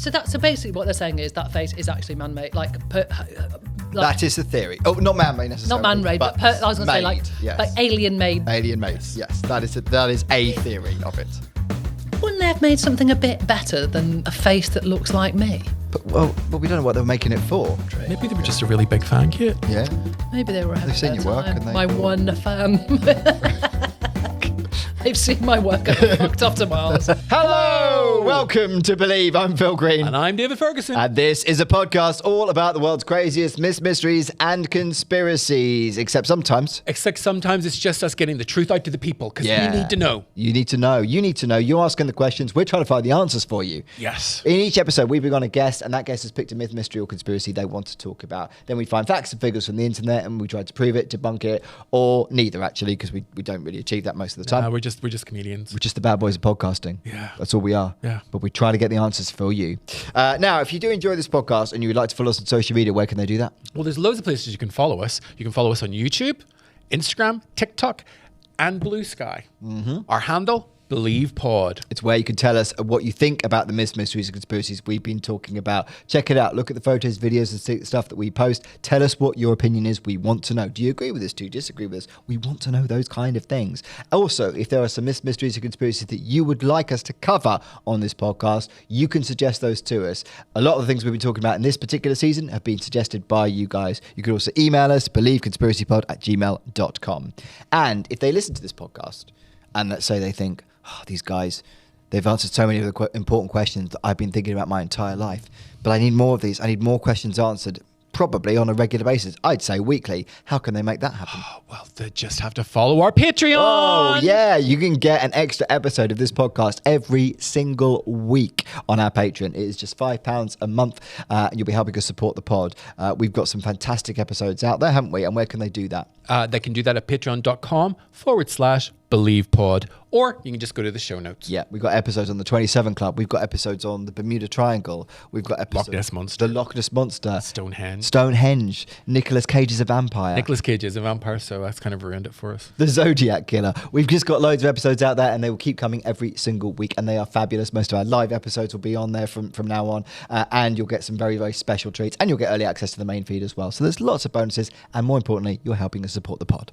So basically what they're saying is that face is actually man-made, that is the theory. Oh, not man-made necessarily. Not man-made, but I was going to say yes. alien-made. Alien-made, yes. That is a theory of it. Wouldn't they have made something a bit better than a face that looks like me? But we don't know what they were making it for. Maybe they were just a really big fan, Kate. Yeah. Maybe they were having They've seen your work, and my one fan. They've seen my work and fucked off to Mars. Hello! Welcome to Believe. I'm Phil Green. And I'm David Ferguson. And this is a podcast all about the world's craziest mysteries and conspiracies. Except sometimes it's just us getting the truth out to the people, because we need to know. You need to know. You need to know. You're asking the questions. We're trying to find the answers for you. Yes. In each episode, we bring on a guest, and that guest has picked a myth, mystery, or conspiracy they want to talk about. Then we find facts and figures from the internet, and we try to prove it, debunk it, or neither, actually, because we don't really achieve that most of the time. We're just comedians. We're just the bad boys of podcasting. Yeah. That's all we are. Yeah. But we try to get the answers for you. Now, if you do enjoy this podcast and you would like to follow us on social media, where can they do that? Well, there's loads of places you can follow us. You can follow us on YouTube, Instagram, TikTok, and Blue Sky. Mm-hmm. Our handle, BelievePod. It's where you can tell us what you think about the mysteries and conspiracies we've been talking about. Check it out. Look at the photos, videos, and stuff that we post. Tell us what your opinion is. We want to know. Do you agree with this? Do you disagree with us? We want to know those kind of things. Also, if there are some mysteries and conspiracies that you would like us to cover on this podcast, you can suggest those to us. A lot of the things we've been talking about in this particular season have been suggested by you guys. You can also email us, believeconspiracypod@gmail.com. And if they listen to this podcast and let's say they think, these guys, they've answered so many of the important questions that I've been thinking about my entire life. But I need more of these. I need more questions answered, probably on a regular basis. I'd say weekly. How can they make that happen? Well, they just have to follow our Patreon. Oh, yeah. You can get an extra episode of this podcast every single week on our Patreon. It is just £5 a month, and you'll be helping us support the pod. We've got some fantastic episodes out there, haven't we? And where can they do that? They can do that at patreon.com/BelievePod, or you can just go to the show notes. Yeah, we've got episodes on the 27 Club. We've got episodes on the Bermuda Triangle. We've got episodes... The Loch Ness Monster. Stonehenge. Nicolas Cage is a vampire. Nicolas Cage is a vampire, so that's kind of ruined it for us. The Zodiac Killer. We've just got loads of episodes out there, and they will keep coming every single week, and they are fabulous. Most of our live episodes will be on there from now on, and you'll get some very, very special treats, and you'll get early access to the main feed as well. So there's lots of bonuses, and more importantly, you're helping us support the pod.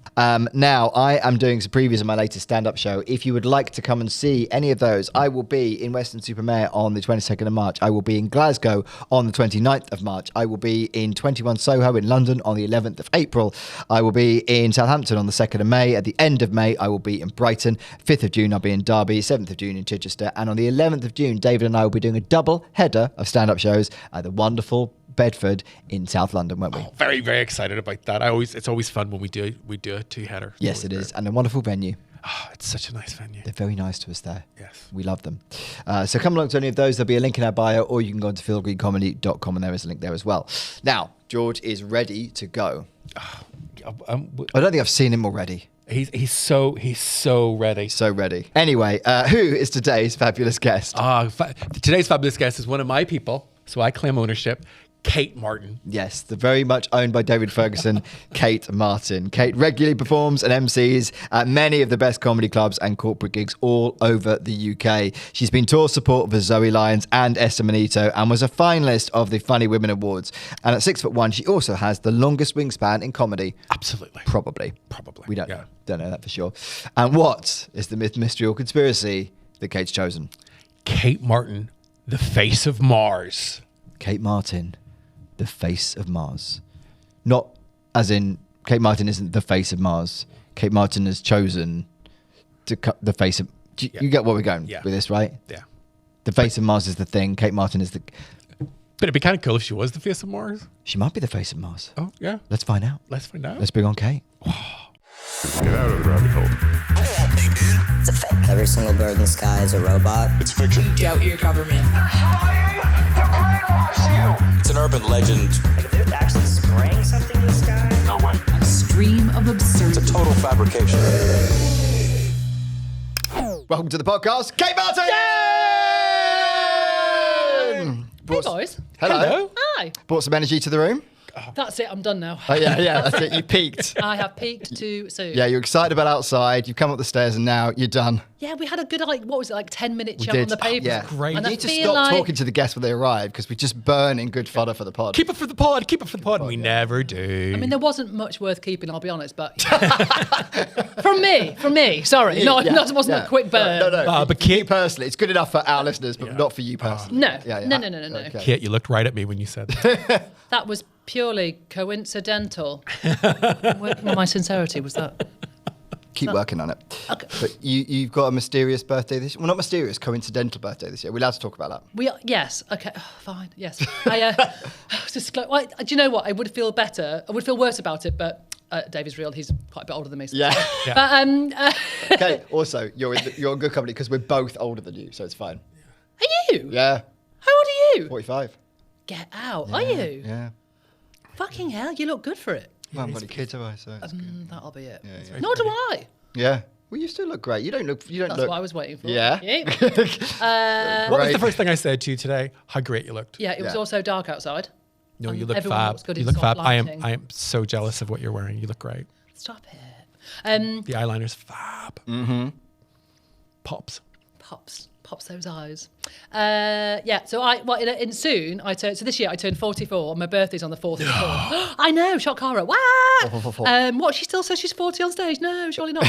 Now, I am doing some previews of my latest stand-up show. If you would like to come and see any of those, I will be in Weston-super-Mare on the 22nd of March. I will be in Glasgow on the 29th of March. I will be in 21 Soho in London on the 11th of April. I will be in Southampton on the 2nd of May. At the end of May, I will be in Brighton. 5th of June, I'll be in Derby. 7th of June in Chichester. And on the 11th of June, David and I will be doing a double header of stand-up shows at the wonderful Bedford in South London, won't we? Oh, very, very excited about that. It's always fun when we do a two-header. Yes, it is. And a wonderful venue. Oh, it's such a nice venue. They're very nice to us there. Yes. We love them. So come along to any of those. There'll be a link in our bio, or you can go to philgreencomedy.com and there is a link there as well. Now, George is ready to go. I don't think I've seen him already. He's so ready. So ready. Anyway, who is today's fabulous guest? Today's fabulous guest is one of my people, so I claim ownership. Kate Martin. Yes, the very much owned by David Ferguson, Kate Martin. Kate regularly performs and MCs at many of the best comedy clubs and corporate gigs all over the UK. She's been tour support for Zoe Lyons and Esther Manito and was a finalist of the Funny Women Awards. And at 6'1", she also has the longest wingspan in comedy. Absolutely. Probably. Probably. We don't know. Don't know that for sure. And what is the myth, mystery, or conspiracy that Kate's chosen? Kate Martin, the face of Mars. Kate Martin, the face of Mars. Not as in Kate Martin isn't the face of Mars. Kate Martin has chosen to cut the face of... You get where we're going with this, right? Yeah. The face of Mars is the thing. Kate Martin is the... But it'd be kind of cool if she was the face of Mars. She might be the face of Mars. Oh, yeah. Let's find out. Let's bring on Kate. Get out of the rabbit hole. It's a fake. Every single bird in the sky is a robot. It's fiction. Doubt your government. It's an urban legend. If they're actually spraying something in the sky. No way. A stream of absurdity. It's a total fabrication. Welcome to the podcast, Kate Martin! Hey, boys. Hello. Hi. Brought some energy to the room. That's it. I'm done now. Oh, yeah, that's it. You peaked. I have peaked too soon. Yeah, you're excited about outside. You've come up the stairs and now you're done. Yeah, we had a good, like, what was it, like 10-minute chat did. on the paper. Yeah. Great. And You I need to feel stop like, talking to the guests when they arrive because we just burn in good fodder for the pod. Keep it for the pod. Keep it for the pod. And we never do. I mean, there wasn't much worth keeping, I'll be honest, but from me. Sorry, no, Yeah, that wasn't yeah. a quick burn. No. but For you Kate, personally, it's good enough for our listeners, but not for you personally. No, Yeah, no. Okay. Kate, you looked right at me when you said that. That was purely coincidental. Where my sincerity was that. Keep working on it. Okay. But you've got a mysterious birthday this year. Well, not mysterious, coincidental birthday this year. We're allowed to talk about that. Yes, okay, fine, yes. I just like, well, do you know what? I would feel better. I would feel worse about it, but Davey's real. He's quite a bit older than me. So Yeah. But Okay. Also, you're in good company because we're both older than you, so it's fine. are you? Yeah. How old are you? 45. Get out. Are you? Yeah. Fucking hell, you look good for it. Well, I've got any kids, have I? So it's good. That'll be it. yeah. Nor do I. Yeah. Well, you still look great. You don't look. That's what I was waiting for. Yeah. What was the first thing I said to you today? How great you looked. Yeah, it was Yeah. also dark outside. No, And you look everyone fab. looks good You in look soft fab. I lighting. am so jealous of what you're wearing. You look great. Stop it. The eyeliner's fab. Pops. Pops those eyes. Yeah, so in soon I turned. So this year I turned 44. And my birthday's on the 4th of the 4th. I know, shock horror. What? What? She still says she's 40 on stage? No, surely not.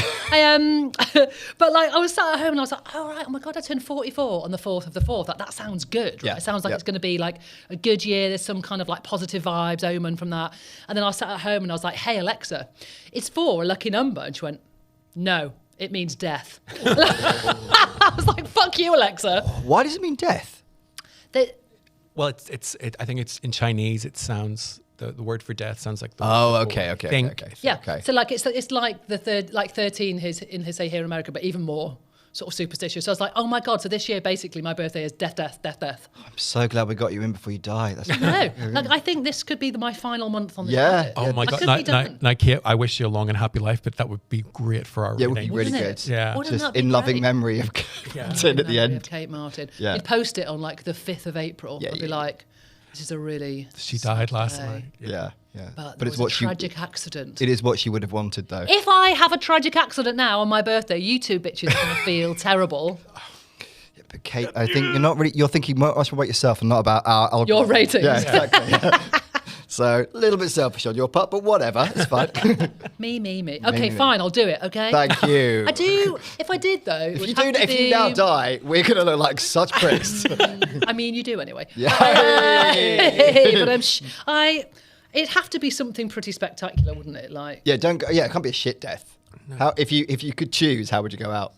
But like I was sat at home and I was like, oh right, oh my god, I turned 44 on the 4th of the 4th. That sounds good. Right? Yeah, It sounds like yeah. it's going to be like a good year. There's some kind of like positive vibes, omen from that. And then I sat at home and I was like, hey Alexa, it's 4 a lucky number? And she went, no. It means death. I was like, fuck you, Alexa. Why does it mean death? Well, I think it's in Chinese. It sounds the word for death sounds like the Oh, word okay. for think. Yeah. Okay. So like it's like the third, like 13 in his say here in America, but even more sort of superstitious. So I was like, oh my god. So this year basically my birthday is death. I'm so glad we got you in before you die. That's No, like I think this could be my final month on this Yeah. planet. Oh my I god! could be done. Now, Kate, I wish you a long and happy life, but that would be great for our Yeah, it would be reading. really Wouldn't good. it? Yeah. Wouldn't Just that be in loving great? memory of Yeah. Martin at the Memory end. of Kate Martin. Yeah. You'd post it on like the 5th of April. Yeah, I'd be yeah. like, this is a really She died last day. night. Yeah. But But it it's was what a she. tragic accident. It is what she would have wanted, though. If I have a tragic accident now on my birthday, you two bitches are going to feel terrible. But Kate, I think you're not really. You're thinking much about yourself and not about our. Your ratings. Yeah, exactly. So a little bit selfish on your part, but whatever, it's fine. Me. Okay, me. fine, I'll do it. Okay. Thank you. I do. If I did though, it If would you have do, to if you now be- die, we're gonna look like such pricks. I mean, you do anyway. Yeah. But it'd have to be something pretty spectacular, wouldn't it? Like, Yeah, don't go. Yeah, it can't be a shit death. How if you could choose, how would you go out?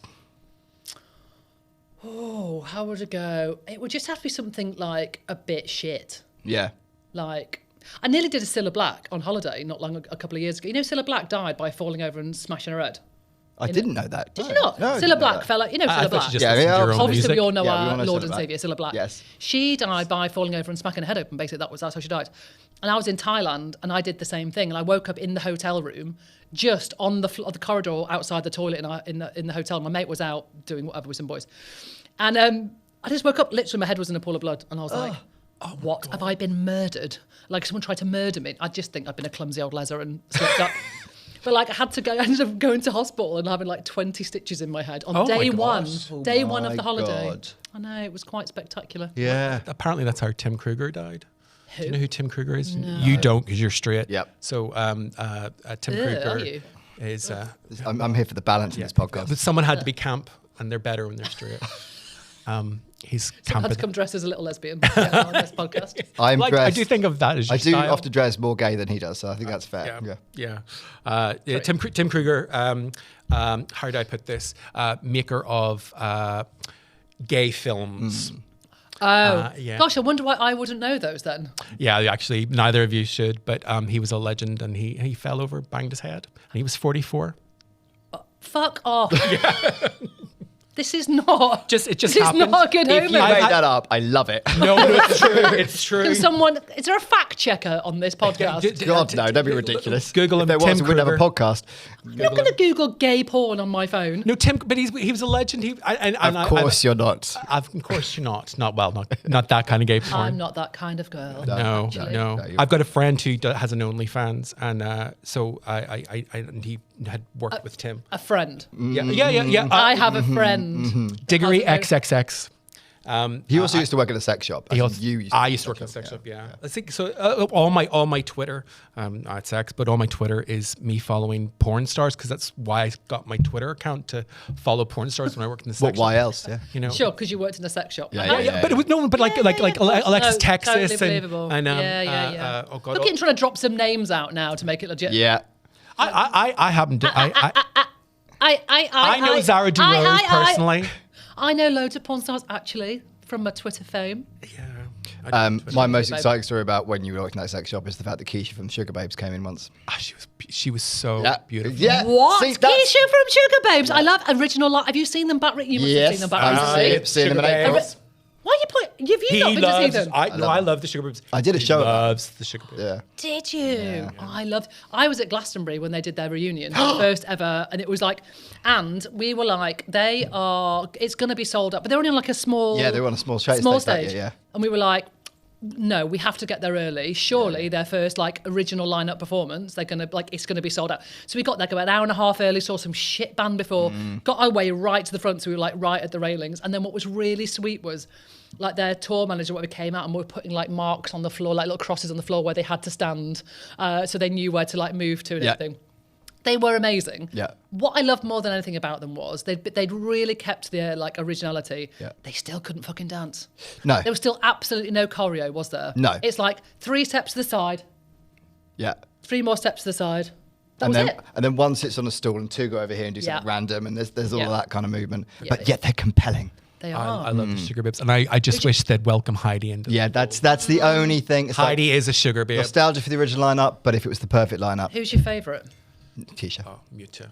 oh, how would it go? It would just have to be something like a bit shit. Yeah. Like, I nearly did a Cilla Black on holiday not long a couple of years ago. You know, Cilla Black died by falling over and smashing her head. I didn't know that. Did you not? No, I didn't Cilla know Black that. fell like, you know, I Cilla thought Black. you just Yeah, listened to yeah, your own Obviously, music. we all know Yeah, we all our know Lord Cilla and Black. Saviour, Cilla Black. Yes. She died by falling over and smacking her head open. Basically, that's how she died. And I was in Thailand, and I did the same thing. And I woke up in the hotel room, just on the corridor outside the toilet in the hotel. My mate was out doing whatever with some boys, and I just woke up. Literally, my head was in a pool of blood, and I was like, "What have I been murdered? Like someone tried to murder me? I just think I've been a clumsy old leather and slipped up." But like I ended up going to hospital and having like 20 stitches in my head on Oh my day gosh. one. Day one of my the holiday. God. I know, it was quite spectacular. Yeah. Apparently, that's how Tim Kruger died. Who? Do you know who Tim Kruger is? No. You don't because you're straight. Yep. So Tim Are Kruger you? is. I'm here for the balance in this podcast. But someone had to be camp, and they're better when they're straight. He's I had camping. to come dressed as a little lesbian on this podcast. I'm Like, dressed. I do think of that as your I do style. often dress more gay than he does, so I think that's fair. Yeah. Yeah. Tim Kruger, how do I put this? Maker of gay films. Yeah. Gosh, I wonder why I wouldn't know those then. Yeah, actually, neither of you should, but he was a legend, and he fell over, banged his head, and he was 44. Fuck off. This is not. Just it just This is happened. not a good If you omen. made that up, I love it. No, it's true. It's true. Can someone? Is there a fact checker on this podcast? God, no, don't be ridiculous. Google if him, there was, Tim we wouldn't have a Kruger. podcast. I'm not going to Google gay porn on my phone. No, Tim, but he was a legend. Of course you're not. Of course you're not. Not that kind of gay porn. I'm not that kind of girl. No. you're I've got a friend who has an OnlyFans, and so and he had worked with Tim. A friend. Yeah. I have a friend. Diggory Has a- XXX. He also used to work at a sex shop. I used to work work at a sex shop. Yeah. I think so. All my Twitter, not sex, but all my Twitter is me following porn stars because that's why I got my Twitter account to follow porn stars when I worked in the sex What? Why shop. else? Yeah. You know. Sure, because you worked in a sex shop. Yeah. But it was like of course. Alexis No, Texas totally believable. and yeah. oh god. Look at him trying to drop some names out now to make it legit. Yeah. I haven't. I know Zara I- DeRose personally. I know loads of porn stars actually from my Twitter fame. Yeah. My most babe. exciting story about when you were working at that sex shop is the fact that Keisha from Sugababes came in once. She was so beautiful. Yeah. What? See, that's- Keisha from Sugababes. I love original life. Have you seen them back? You must have Yes. seen them back I've recently. seen them in Sugababes. April. Why you put? Have you not been to see them? I love the Sugababes. I did a show He about loves the Sugababes. Yeah. Did you? Oh, I was at Glastonbury when they did their reunion, first ever, and it was like, and we were like, it's going to be sold out, but they're only on like a small, Yeah, they were on a small stage small that stage, year, yeah. and we were like, no, we have to get there early. Surely their first like original lineup performance, it's gonna be sold out. So we got there about an hour and a half early, saw some shit band before, got our way right to the front, so we were like right at the railings. And then what was really sweet was like their tour manager, whatever, came out and we were putting like marks on the floor, like little crosses on the floor where they had to stand, so they knew where to like move to and Yeah. everything. They were amazing. Yeah. What I loved more than anything about them was they'd really kept their like originality. Yeah. They still couldn't fucking dance. No. There was still absolutely no choreo, was there? No. It's like 3 steps to the side, Yeah. 3 more steps to the side. That And was then, it. and then one sits on a stool and 2 go over here and do something Yeah. random, and there's all Yeah. of that kind of movement. Yeah. But yet they're compelling. They I are. love the Sugababes, and I just wish they'd welcome Heidi into. Yeah, that's the only thing. It's like Heidi is a sugar babe. nostalgia for the original lineup, but if it was the perfect lineup, Who's your favourite? Keisha. Oh, me too.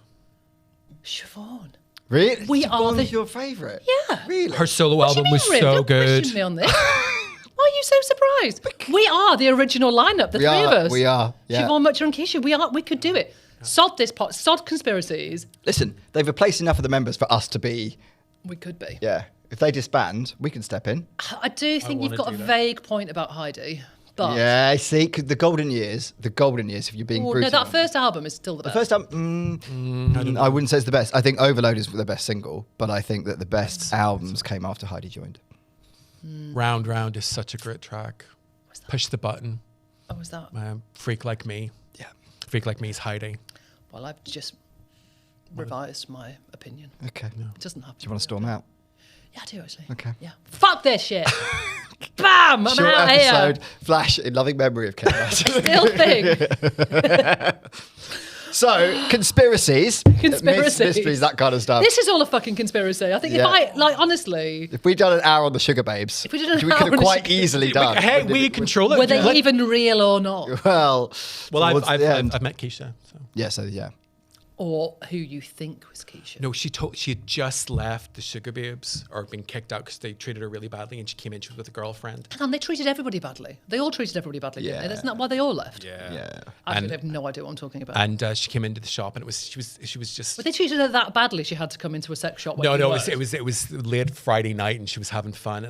Siobhan. Really? We are the- your favourite. Yeah. Really? Her solo What do album you mean, was Riv? so Don't good. question me on this. Why are you so surprised? We are the original lineup, the We three are, of us. we are, yeah. Siobhan, Butcher and Keisha. We could do it. Sod this pot. Sod conspiracies. Listen, they've replaced enough of the members for us to be. We could be. Yeah. If they disband, we can step in. I do think you've wanna got a do that. vague point about Heidi. But Yeah, I see. 'Cause the golden years, if you're being Oh, brutal. no, that first album is still the best. The first time, I wouldn't say it's the best. I think Overload is the best single, but I think that the best albums came after Heidi joined. Round Round is such a great track. Push the button. What was that? Freak Like Me. Yeah. Freak Like Me is Heidi. Well, I've just revised my opinion. Okay. It doesn't happen. Do you want to storm out? Yeah, I do actually. Okay. Yeah. Fuck this shit. Bam! I'm Short out episode. here. Flash in loving memory of chaos. Still thing. So, conspiracies. Conspiracies. Mysteries, that kind of stuff. This is all a fucking conspiracy. I think Yeah. honestly, If we'd done an hour on the Sugababes, If we did an we hour could on have the quite Sugababes. easily done. Hey, we control it. were they Like- even real or not? Well, Well, towards I've the end. met Keisha. So. Yeah. Or who you think was Keisha? No, she had just left the Sugababes or been kicked out because they treated her really badly, and she came in. She was with a girlfriend. And they treated everybody badly. They all treated everybody badly, didn't they? That's not why they all left. Yeah. I And- have no idea what I'm talking about. And she came into the shop, and she was just. But they treated her that badly. She had to come into a sex shop. No, it was late Friday night, and she was having fun,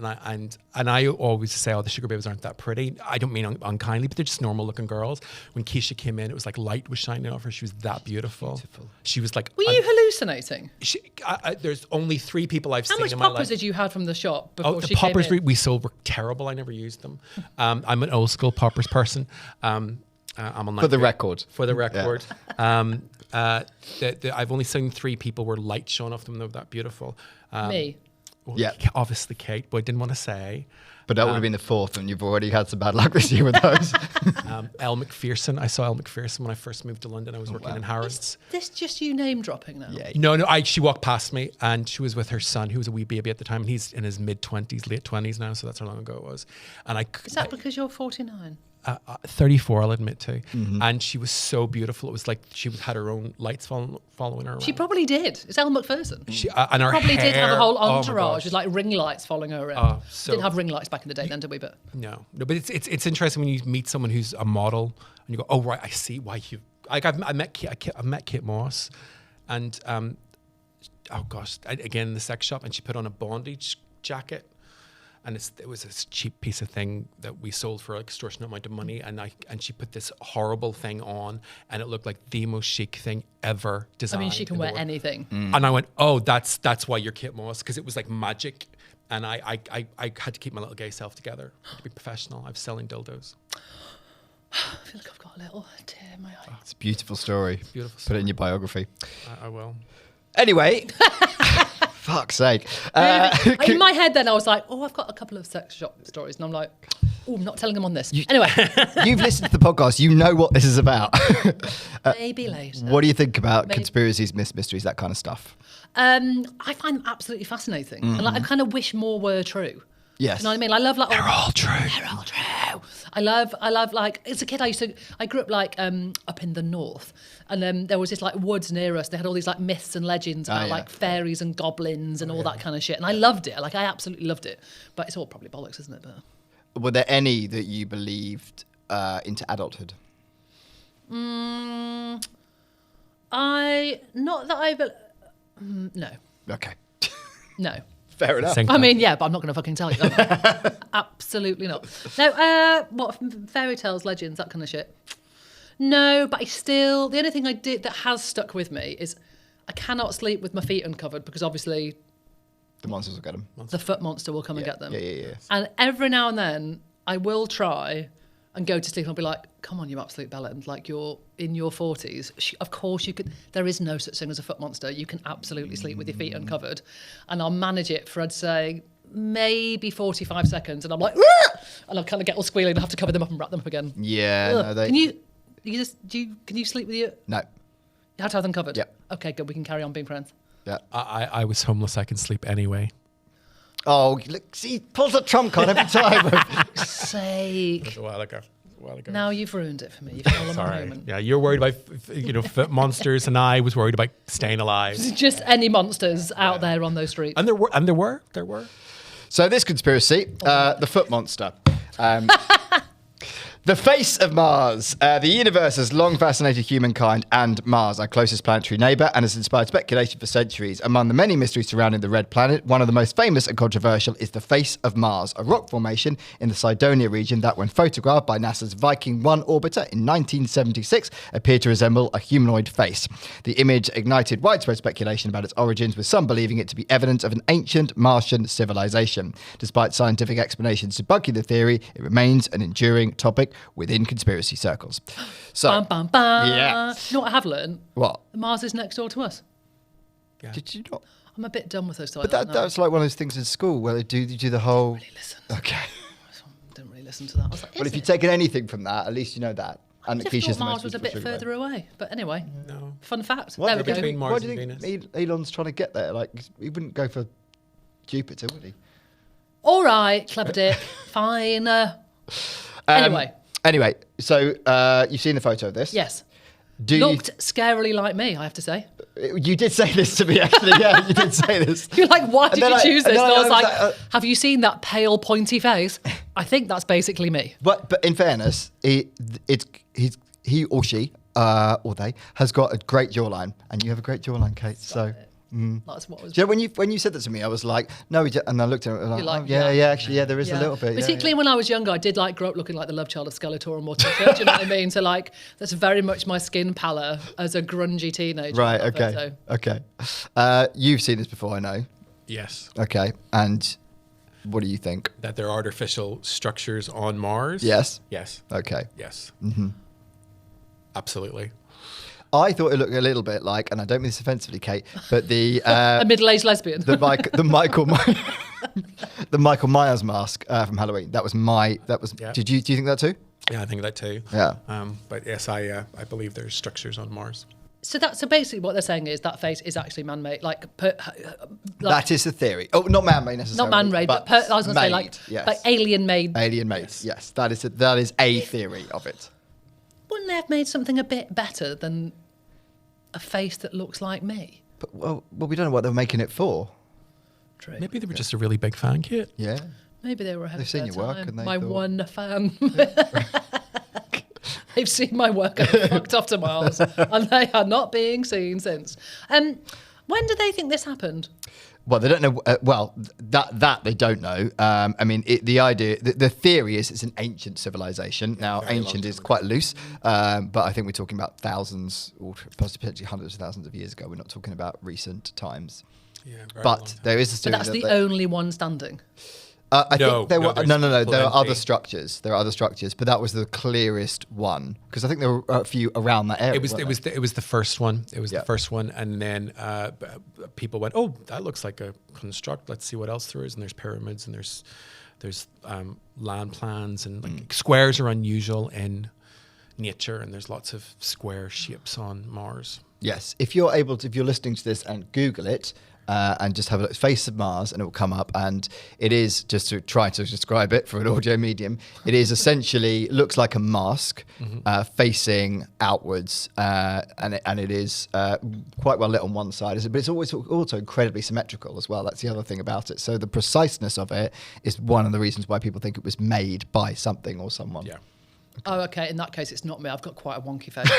and I always say, oh, the Sugababes aren't that pretty. I don't mean unkindly, but they're just normal looking girls. When Keisha came in, it was like light was shining off her. She was that beautiful. She was like. Were you hallucinating? There's only 3 people I've How seen much in my life. poppers did you have from the shop before Oh, the she poppers came in? we sold were terrible. I never used them. I'm an old school poppers person. I'm on For the record. For the record. I've only seen 3 people where light shone off them. They were that beautiful. Me. Well, Yeah. Obviously Kate, but I didn't want to say. But that would have been the fourth, and you've already had some bad luck this year with those. Elle Macpherson. I saw Elle Macpherson when I first moved to London. I was working in Harrods. Is this just you name dropping now? Yeah. No. She walked past me, and she was with her son, who was a wee baby at the time, and he's in his mid-20s, late 20s now, so that's how long ago it was. And Is that because you're 49? 34, I'll admit to. And she was so beautiful. It was like she had her own lights following her around. She probably did. It's Elle Macpherson. And her Probably did have a hair, whole oh my entourage gosh. with like ring lights following her around. So- Didn't have ring lights back in the day then, did we? But No, but it's interesting when you meet someone who's a model and you go, oh right, I see why you. Like I met Kate Moss, and oh gosh, again in the sex shop, and she put on a bondage jacket, and it was this cheap piece of thing that we sold for an extortionate amount of money, and she put this horrible thing on, and it looked like the most chic thing ever I designed. mean, she can in the wear world. anything. And I went, oh, that's why you're Kate Moss, because it was like magic. And I had to keep my little gay self together to be professional. I was selling dildos. I feel like I've got a little tear in my eye. It's a beautiful story. Beautiful Put it in your biography. I will. Anyway, fuck's sake. In my head then I was like, oh, I've got a couple of sex shop stories. And I'm like, oh, I'm not telling them on this. Anyway, You've listened to the podcast. You know what this is about. maybe later. What do you think about Maybe- conspiracies, mysteries, that kind of stuff? I find them absolutely fascinating. And like, I kind of wish more were true. Yes. You know what I mean? I love like They're all true. They're all true. I love like as a kid I grew up like up in the north, and there was this like woods near us. They had all these like myths and legends about yeah. like fairies and goblins and all that kind of shit. And I loved it. Like I absolutely loved it. But it's all probably bollocks, isn't it? But Were there any that you believed into adulthood? no. Okay. No. Fair enough. Sink I that. mean, yeah, but I'm not going to fucking tell you. Absolutely not. No, what fairy tales, legends, that kind of shit. No, but the only thing I did that has stuck with me is I cannot sleep with my feet uncovered because obviously The monsters will get them. the foot monster will come and get them. Yeah. And every now and then I will try and go to sleep and I'll be like, come on, you absolute bellend, like you're in your 40s. Of course you could, there is no such thing as a foot monster. You can absolutely sleep with your feet uncovered. And I'll manage it for, I'd say, maybe 45 seconds. And I'm like, "Argh!" And I'll kind of get all squealy and have to cover them up and wrap them up again. Yeah. Ugh. No, they. Can you sleep with your, No. you have to have them covered? Yep. Okay, good, we can carry on being friends. Yeah. I was homeless. I can sleep anyway. Oh, look, see, he pulls a trump card every time. Sake. A while ago. Now you've ruined it for me. You've stolen my Sorry. moment. Yeah, you're worried about foot monsters, and I was worried about staying alive. Just any monsters out there on those streets. And there were. So this conspiracy, the foot monster. The face of Mars. The universe has long fascinated humankind and Mars, our closest planetary neighbour, and has inspired speculation for centuries. Among the many mysteries surrounding the red planet, one of the most famous and controversial is the face of Mars, a rock formation in the Cydonia region that, when photographed by NASA's Viking 1 orbiter in 1976, appeared to resemble a humanoid face. The image ignited widespread speculation about its origins, with some believing it to be evidence of an ancient Martian civilization. Despite scientific explanations debunking the theory, it remains an enduring topic within conspiracy circles. So, Bam, bam, bam. Yeah. You know what I have learned? what? Mars is next door to us. Did you not? I'm a bit done with those. But that's like one of those things in school where they do the whole. Really listened. Okay. Didn't really listen to that. I was like, Well, is if you've it? taken anything from that, at least you know that. I And just Keisha's thought the Mars most was a beautiful bit sugar further away. But anyway, No. fun fact. What? There we go. Between Mars Why and do you Venus. think Elon's trying to get there? Like, he wouldn't go for Jupiter, would he? All right, clever dick. Fine. Anyway, so you've seen the photo of this. Yes. Do Looked scarily like me, I have to say. you did say this to me, actually. Yeah, you did say this. You're like, why did then you I- choose and this? then And I I was was like, like, have you seen that pale, pointy face? I think that's basically me. But in fairness, he or she or they has got a great jawline, and you have a great jawline, Kate. So. That's what was. Do you know, when you said that to me, I was like, no, and I looked at it and I was You're like, like, oh, yeah. actually, there is a little bit. yeah, Particularly when I was younger, I did like grow up looking like the love child of Skeletor and Morticia. Do you know what I mean? So like, that's very much my skin pallor as a grungy teenager. Right, that okay. photo. Okay. You've seen this before, I know. Yes. Okay. And what do you think? That there are artificial structures on Mars. Yes. Yes. Okay. Yes. Absolutely. I thought it looked a little bit like, and I don't mean this offensively, Kate, but the A middle-aged lesbian. the Michael The Michael Myers mask from Halloween. That was Yeah. Do you think that too? Yeah, I think that too. Yeah. But yes, I believe there's structures on Mars. So basically what they're saying is that face is actually man-made. That is the theory. Oh, not man-made necessarily. Not man-made, but I was going to say yes. alien-made. Alien-made, yes. That is a theory of it. Wouldn't they have made something a bit better than a face that looks like me? But, well, we don't know what they were making it for. True. Maybe they were just a really big fan, Kit. Yeah. Maybe they were ahead They've of seen their your work time. and they My thought- one fan. They've seen my work and fucked off to Mars, and they are not being seen since. When do they think this happened? Well, they don't know. That they don't know. I mean, the theory is it's an ancient civilization. Now, ancient is quite loose, but I think we're talking about thousands or potentially hundreds of thousands of years ago. We're not talking about recent times. Yeah, very long But time. there is a But theory that's that the only one standing. I No, think there no, were there's no. There are plenty. other structures. There are other structures, but that was the clearest one because I think there were a few around that area. It was the first one. It was Yeah. the first one, and then people went, "Oh, that looks like a construct. Let's see what else there is." And there's pyramids, and there's land plans, and like squares are unusual in nature, and there's lots of square shapes on Mars. Yes, if you're listening to this and Google it. And just have a look, face of Mars, and it will come up. And it is, just to try to describe it for an audio medium, it is essentially looks like a mask facing outwards, and it is quite well lit on one side. But it's always also incredibly symmetrical as well. That's the other thing about it. So the preciseness of it is one of the reasons why people think it was made by something or someone. Yeah. Oh, okay. In that case, it's not me. I've got quite a wonky face.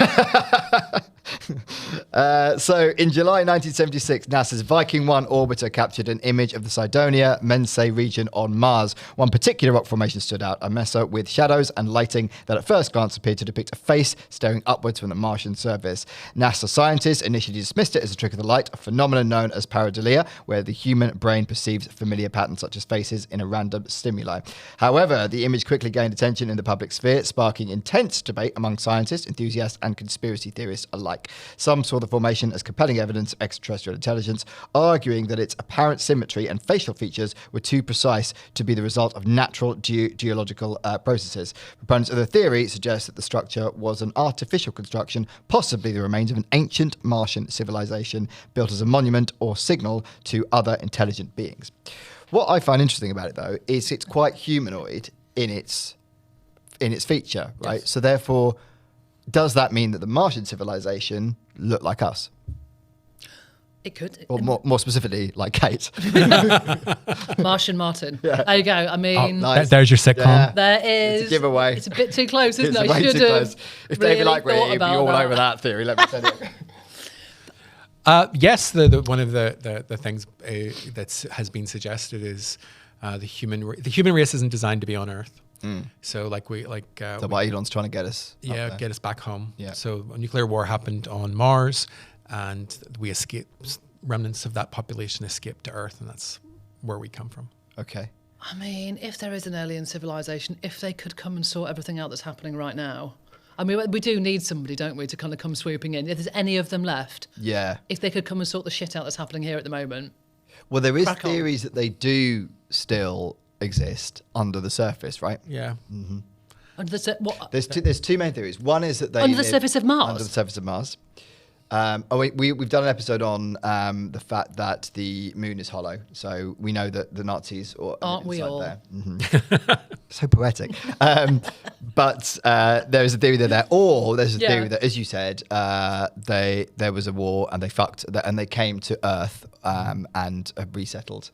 So in July 1976, NASA's Viking 1 orbiter captured an image of the Cydonia Mensae region on Mars. One particular rock formation stood out, a mesa with shadows and lighting that at first glance appeared to depict a face staring upwards from the Martian surface. NASA scientists initially dismissed it as a trick of the light, a phenomenon known as pareidolia, where the human brain perceives familiar patterns such as faces in a random stimuli. However, the image quickly gained attention in the public sphere, sparking intense debate among scientists, enthusiasts, and conspiracy theorists alike. Some saw the formation as compelling evidence of extraterrestrial intelligence, arguing that its apparent symmetry and facial features were too precise to be the result of natural geological processes. Proponents of the theory suggest that the structure was an artificial construction, possibly the remains of an ancient Martian civilization built as a monument or signal to other intelligent beings. What I find interesting about it, though, is it's quite humanoid in its feature, right? Yes. So therefore, does that mean that the Martian civilization looked like us? It could. Or more specifically, like Kate? Martian Martin. There you go. I mean, nice. There's your sitcom. Yeah. there is. It's a giveaway. It's a bit too close, isn't It's it? way I too should have close. If David really Likely, thought he'd be about all that. over that theory, let me tell you. Yes, the one of the things that has been suggested is the human race isn't designed to be on Earth. So So why Elon's trying to get us up there. get us back home. Yeah. So a nuclear war happened on Mars, and we escaped. Remnants of that population escaped to Earth, and that's where we come from. Okay. I mean, if there is an alien civilization, if they could come and sort everything out that's happening right now. I mean, we do need somebody, don't we, to kind of come swooping in. If there's any of them left, Yeah. if they could come and sort the shit out that's happening here at the moment. Well, there is Crack on. theories that they do still exist under the surface, right? Yeah. Under the, what, There's two main theories. One is that they Under the live surface of Mars? Under the surface of Mars. We've done an episode on the fact that the moon is hollow, so we know that the Nazis Aren't we all? there. So poetic. But there is a theory that there's a theory that, as you said, there was a war and they fucked and they came to Earth and resettled.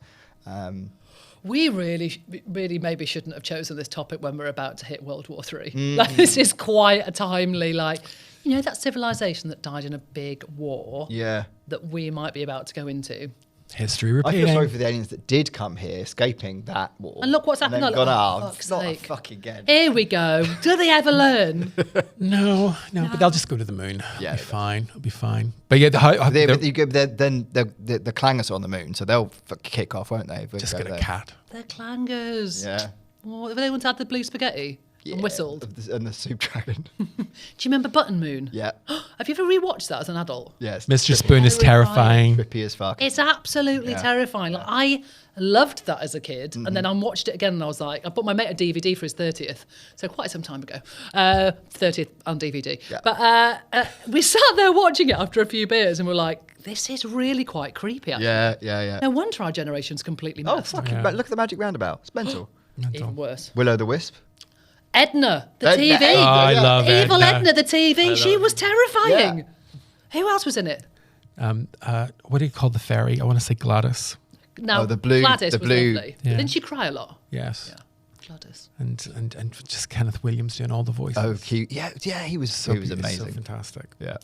we really maybe shouldn't have chosen this topic when we're about to hit World War III. Like, this is quite a timely, that civilization that died in a big war Yeah. that we might be about to go into. History I repeating. feel sorry for the aliens that did come here, escaping that war. And look what's happened. And then Oh, gone, for fuck's not sake. fucking again. Here we go. Do they ever learn? No, but they'll just go to the moon. Yeah, It'll be fine. It'll be fine. But yeah, Then the clangers are on the moon, so they'll kick off, won't they? If we just go get a there. cat. They're clangers. Yeah. Oh, they want to add the blue spaghetti. and whistled. And the soup dragon. Do you remember Button Moon? Yeah. Have you ever rewatched that as an adult? Yes. Mr. Spoon is terrifying. Trippy as fuck. It's absolutely terrifying. Like, I loved that as a kid, and then I watched it again, and I was like, I bought my mate a DVD for his 30th, so quite some time ago. 30th on DVD. Yeah. But we sat there watching it after a few beers, and we're like, this is really quite creepy. Actually. Yeah. No wonder our generation's completely Oh, messed. fucking! But look at the Magic Roundabout. It's mental. Even worse. Will-O the Wisp. Edna, the Edna, TV. Edna, I love Evil Edna. Edna, the TV. She was terrifying. Yeah. Who else was in it? What do you call the fairy? I want to say Gladys. Now, the blue- Gladys the was blue- lovely. Yeah. Didn't she cry a lot? Yes. Gladys. And just Kenneth Williams doing all the voices. Oh, cute. Yeah, he was amazing. So fantastic. Yeah.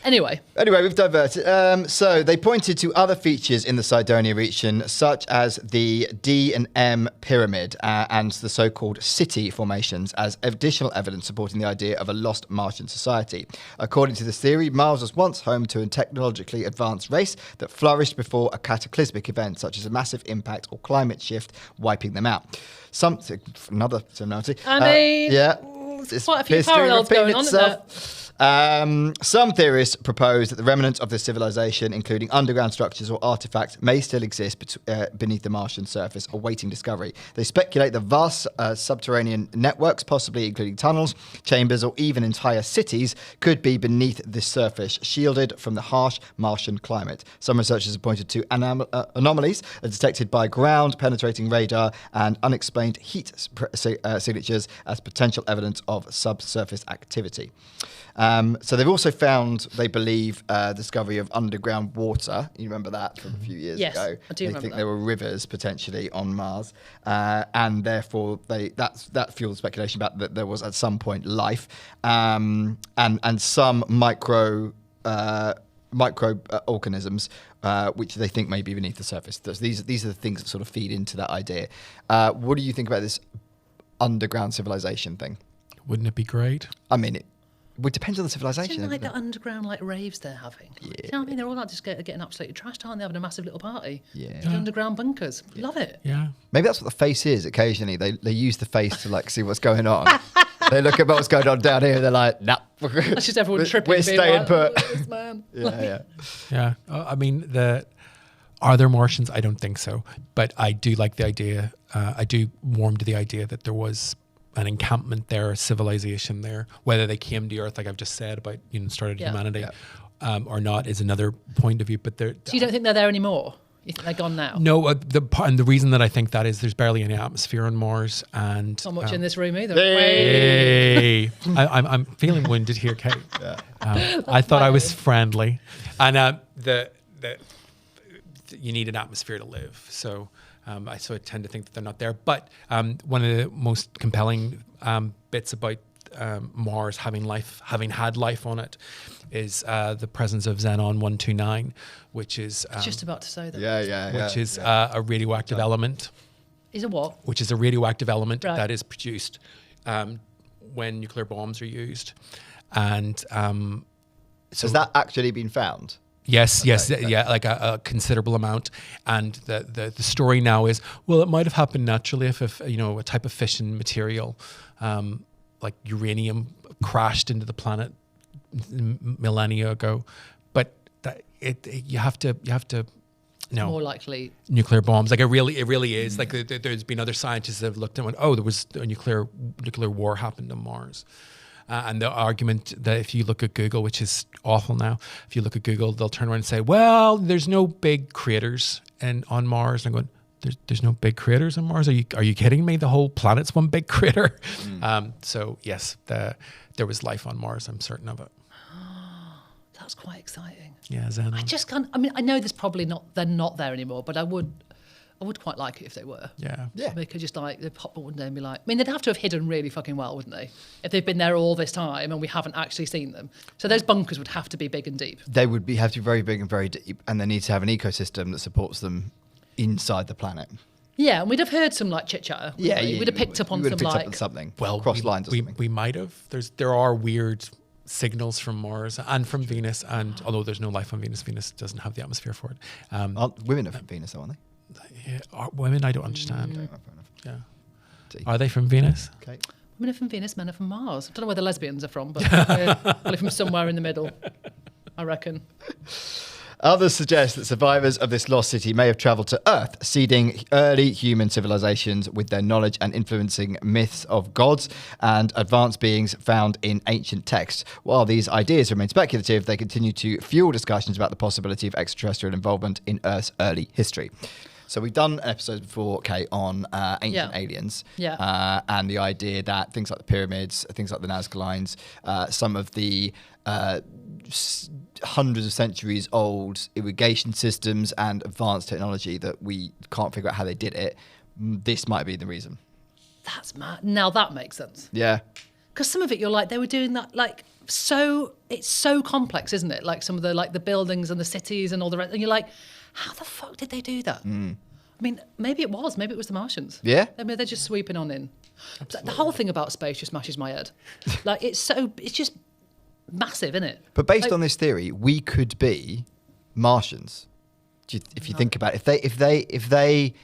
Anyway, We've diverted. So they pointed to other features in the Cydonia region, such as the D and M pyramid and the so-called city formations, as additional evidence supporting the idea of a lost Martian society. According to this theory, Mars was once home to a technologically advanced race that flourished before a cataclysmic event, such as a massive impact or climate shift, wiping them out. Another similarity. I mean, it's quite a few history parallels repeating going on, isn't itself. Some theorists propose that the remnants of the civilization, including underground structures or artifacts, may still exist beneath the Martian surface, awaiting discovery. They speculate that vast subterranean networks, possibly including tunnels, chambers, or even entire cities, could be beneath the surface, shielded from the harsh Martian climate. Some researchers have pointed to anomalies detected by ground-penetrating radar and unexplained heat signatures as potential evidence of subsurface activity. So they've also found, they believe, discovery of underground water. You remember that from a few years Yes, ago? I do They remember think that. there were rivers potentially on Mars, and therefore that fueled speculation about that there was at some point life, and some microorganisms which they think may be beneath the surface. These are the things that sort of feed into that idea. What do you think about this underground civilization thing? Wouldn't it be great? I mean, it depends on the civilization. Isn't like isn't the underground like raves they're having? Do you know what I mean? They're all like just getting absolutely trashed, aren't they? Having a massive little party. Yeah. The underground bunkers. Love it. Yeah. Maybe that's what the face is. Occasionally, they use the face to like see what's going on. They look at what's going on down here. And they're like, nah. That's just everyone tripping. We're being staying like, put. "Look at this man." Yeah. I mean, are there Martians? I don't think so. But I do like the idea. I do warm to the idea that there was an encampment there, a civilization there. Whether they came to Earth, like I've just said about started humanity, or not, is another point of view. But So you don't think they're there anymore? You think they're gone now? no. And the reason that I think that is there's barely any atmosphere on Mars, and Not much in this room either. Hey, I'm feeling wounded here, Kate. I thought I was friendly, and you need an atmosphere to live. So I tend to think that they're not there. But one of the most compelling bits about Mars having had life on it, is the presence of xenon 129, which is I was just about to say that. which is a radioactive element. Is it what? Which is a radioactive element Right. that is produced when nuclear bombs are used. And Has that actually been found? yes, like a considerable amount. And the story now is, well, it might have happened naturally if a type of fission material like uranium crashed into the planet millennia ago. But you have to no. More likely. Nuclear bombs, like it really is. Like there's been other scientists that have looked and went, oh, there was a nuclear war happened on Mars. And the argument that if you look at Google, which is awful now, if you look at Google, they'll turn around and say, well, there's no big craters on Mars. And I'm going, there's no big craters on Mars? Are you kidding me? The whole planet's one big crater. So yes, there was life on Mars. I'm certain of it. That's quite exciting. Yeah, xenon. I just can't. I mean, I know there's probably not. They're not there anymore. But I would quite like it if they were. Yeah. They could just like, they'd pop up one day and be like, I mean, they'd have to have hidden really fucking well, wouldn't they? If they've been there all this time and we haven't actually seen them. So those bunkers would have to be big and deep. They would have to be very big and very deep, and they need to have an ecosystem that supports them inside the planet. Yeah, and we'd have heard some like chit chatter. We'd have picked up on some like something. Well, cross lines or something. We might have. There are weird signals from Mars and from Venus, and although there's no life on Venus, Venus doesn't have the atmosphere for it. Women are from Venus, though, aren't they? Are women, I don't understand. Fair enough. Yeah. See. Are they from Venus? Okay. Women are from Venus, men are from Mars. I don't know where the lesbians are from, but probably from somewhere in the middle, I reckon. Others suggest that survivors of this lost city may have travelled to Earth, seeding early human civilizations with their knowledge and influencing myths of gods and advanced beings found in ancient texts. While these ideas remain speculative, they continue to fuel discussions about the possibility of extraterrestrial involvement in Earth's early history. So we've done an episode before, Kate, on ancient aliens. Yeah. And the idea that things like the pyramids, things like the Nazca Lines, some of the hundreds of centuries old irrigation systems and advanced technology that we can't figure out how they did it, this might be the reason. That's mad. Now that makes sense. Yeah. Because some of it, you're like, they were doing that, like, so, it's so complex, isn't it? Like some of the, like, the buildings and the cities and all the rest. And you're like, how the fuck did they do that? I mean, maybe it was the Martians. Yeah. I mean, they're just sweeping on in. The whole thing about space just smashes my head. Like, it's just massive, isn't it? But based on this theory, we could be Martians. If you think about it, if they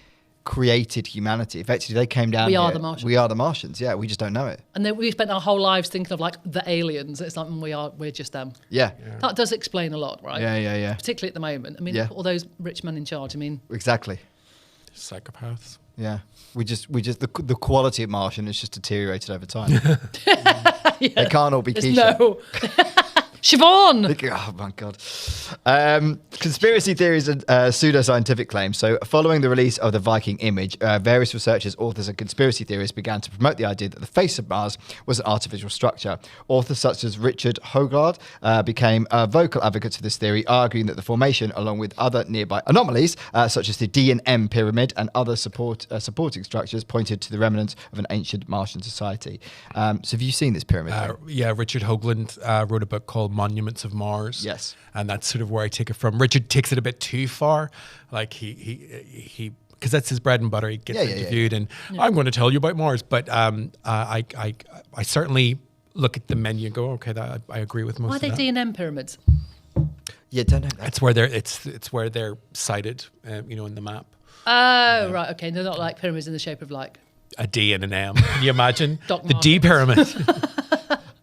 created humanity, effectively they came down. We are here, the Martians. We are the Martians. Yeah, we just don't know it. And then we spent our whole lives thinking of like the aliens. It's like we're just them. Yeah. That does explain a lot, right? Yeah. Particularly at the moment. I mean, Yeah. all those rich men in charge. I mean, Exactly. Psychopaths. Yeah. We just the quality of Martian has just deteriorated over time. They can't all be there's Keisha. no. Siobhan! Oh my god. Conspiracy theories and pseudoscientific claims. So following the release of the Viking image, various researchers, authors and conspiracy theorists began to promote the idea that the face of Mars was an artificial structure. Authors such as Richard Hoagland became vocal advocates of this theory, arguing that the formation, along with other nearby anomalies, such as the D&M pyramid and other supporting structures, pointed to the remnants of an ancient Martian society. So have you seen this pyramid? Yeah, Richard Hoagland wrote a book called Monuments of Mars. Yes. And that's sort of where I take it from. Richard takes it a bit too far. Like he because that's his bread and butter. He gets interviewed and I'm going to tell you about Mars. But I certainly look at the menu and go, okay, I agree with most Why are of they that. D&M pyramids? Yeah, don't know that. It's where they're cited, in the map. Oh, right, okay. They're not like pyramids in the shape of like... A D and an M. Can you imagine? Doc The D pyramid.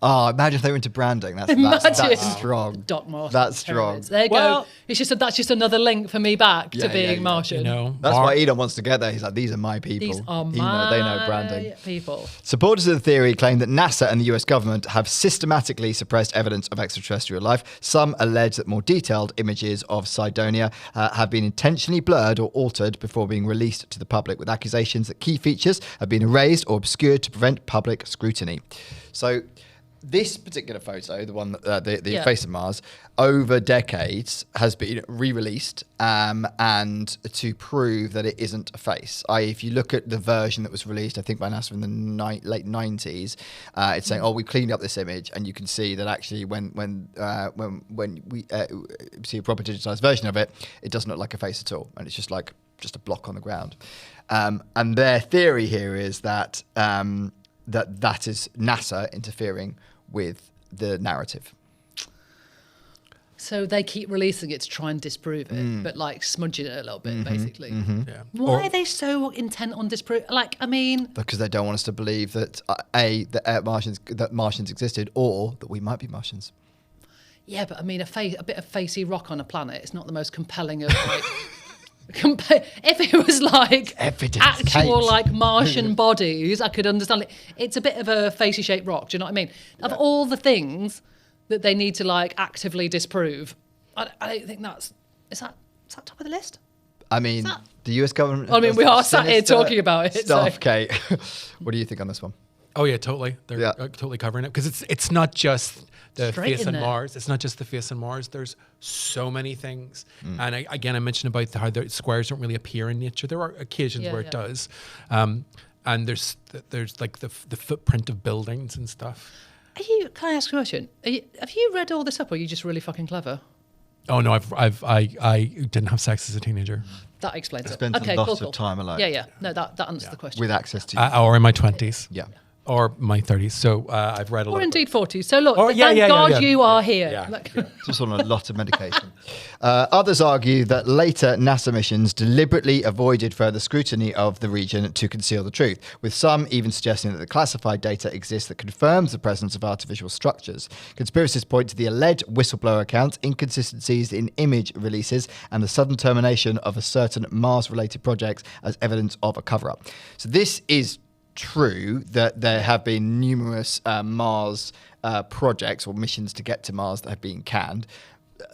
Oh, imagine if they were into branding. That's strong. Doc Martens. That's strong. Pyramids. There you Well- go. That's just another link for me back to being Martian. That's why Elon wants to get there. He's like, these are my people. These are They my know branding. people. Supporters of the theory claim that NASA and the US government have systematically suppressed evidence of extraterrestrial life. Some allege that more detailed images of Cydonia have been intentionally blurred or altered before being released to the public, with accusations that key features have been erased or obscured to prevent public scrutiny. So this particular photo, the one that the face of Mars, over decades has been re-released and to prove that it isn't a face. If you look at the version that was released, I think by NASA in the late 90s, it's saying, "Oh, we cleaned up this image," and you can see that actually when we see a proper digitized version of it, it doesn't look like a face at all, and it's just a block on the ground. And their theory here is that that is NASA interfering with the narrative. So they keep releasing it to try and disprove it, but like smudging it a little bit, basically. Yeah. Why are they so intent on disprove? Like, I mean, Because they don't want us to believe that that Martians existed, or that we might be Martians. yeah, but I mean, a bit of facey rock on a planet. It's not the most compelling of like. If it was like Evidence, actual Kate. like Martian bodies, I could understand it. It's a bit of a facey shaped rock. Do you know what I mean? Of all the things that they need to like actively disprove, I don't think is that top of the list? I mean, that- the US government. I mean, does we some are sat here sinister talking about it, Stuff, so- Kate. What do you think on this one? Oh yeah, totally. They're totally covering it because it's not just the Straight face in on there. Mars. It's not just the face on Mars. There's so many things. And I mentioned about how the squares don't really appear in nature. There are occasions where it does. And there's like the footprint of buildings and stuff. Can I ask a question? Have you read all this up, or are you just really fucking clever? Oh no, I didn't have sex as a teenager. That explains it. Spent a Okay, lot cool, of cool. time alone. Yeah. No, that answers the question. With access to Or in my 20s. yeah. or my 30s. So I've read a lot. Or of indeed books. 40s. So look, Oh, yeah, thank yeah, God yeah. you are here. Yeah. Look. It's also on a lot of medication. Others argue that later NASA missions deliberately avoided further scrutiny of the region to conceal the truth, with some even suggesting that the classified data exists that confirms the presence of artificial structures. Conspiracists point to the alleged whistleblower accounts, inconsistencies in image releases, and the sudden termination of a certain Mars-related projects as evidence of a cover-up. So this is true that there have been numerous Mars projects or missions to get to Mars that have been canned.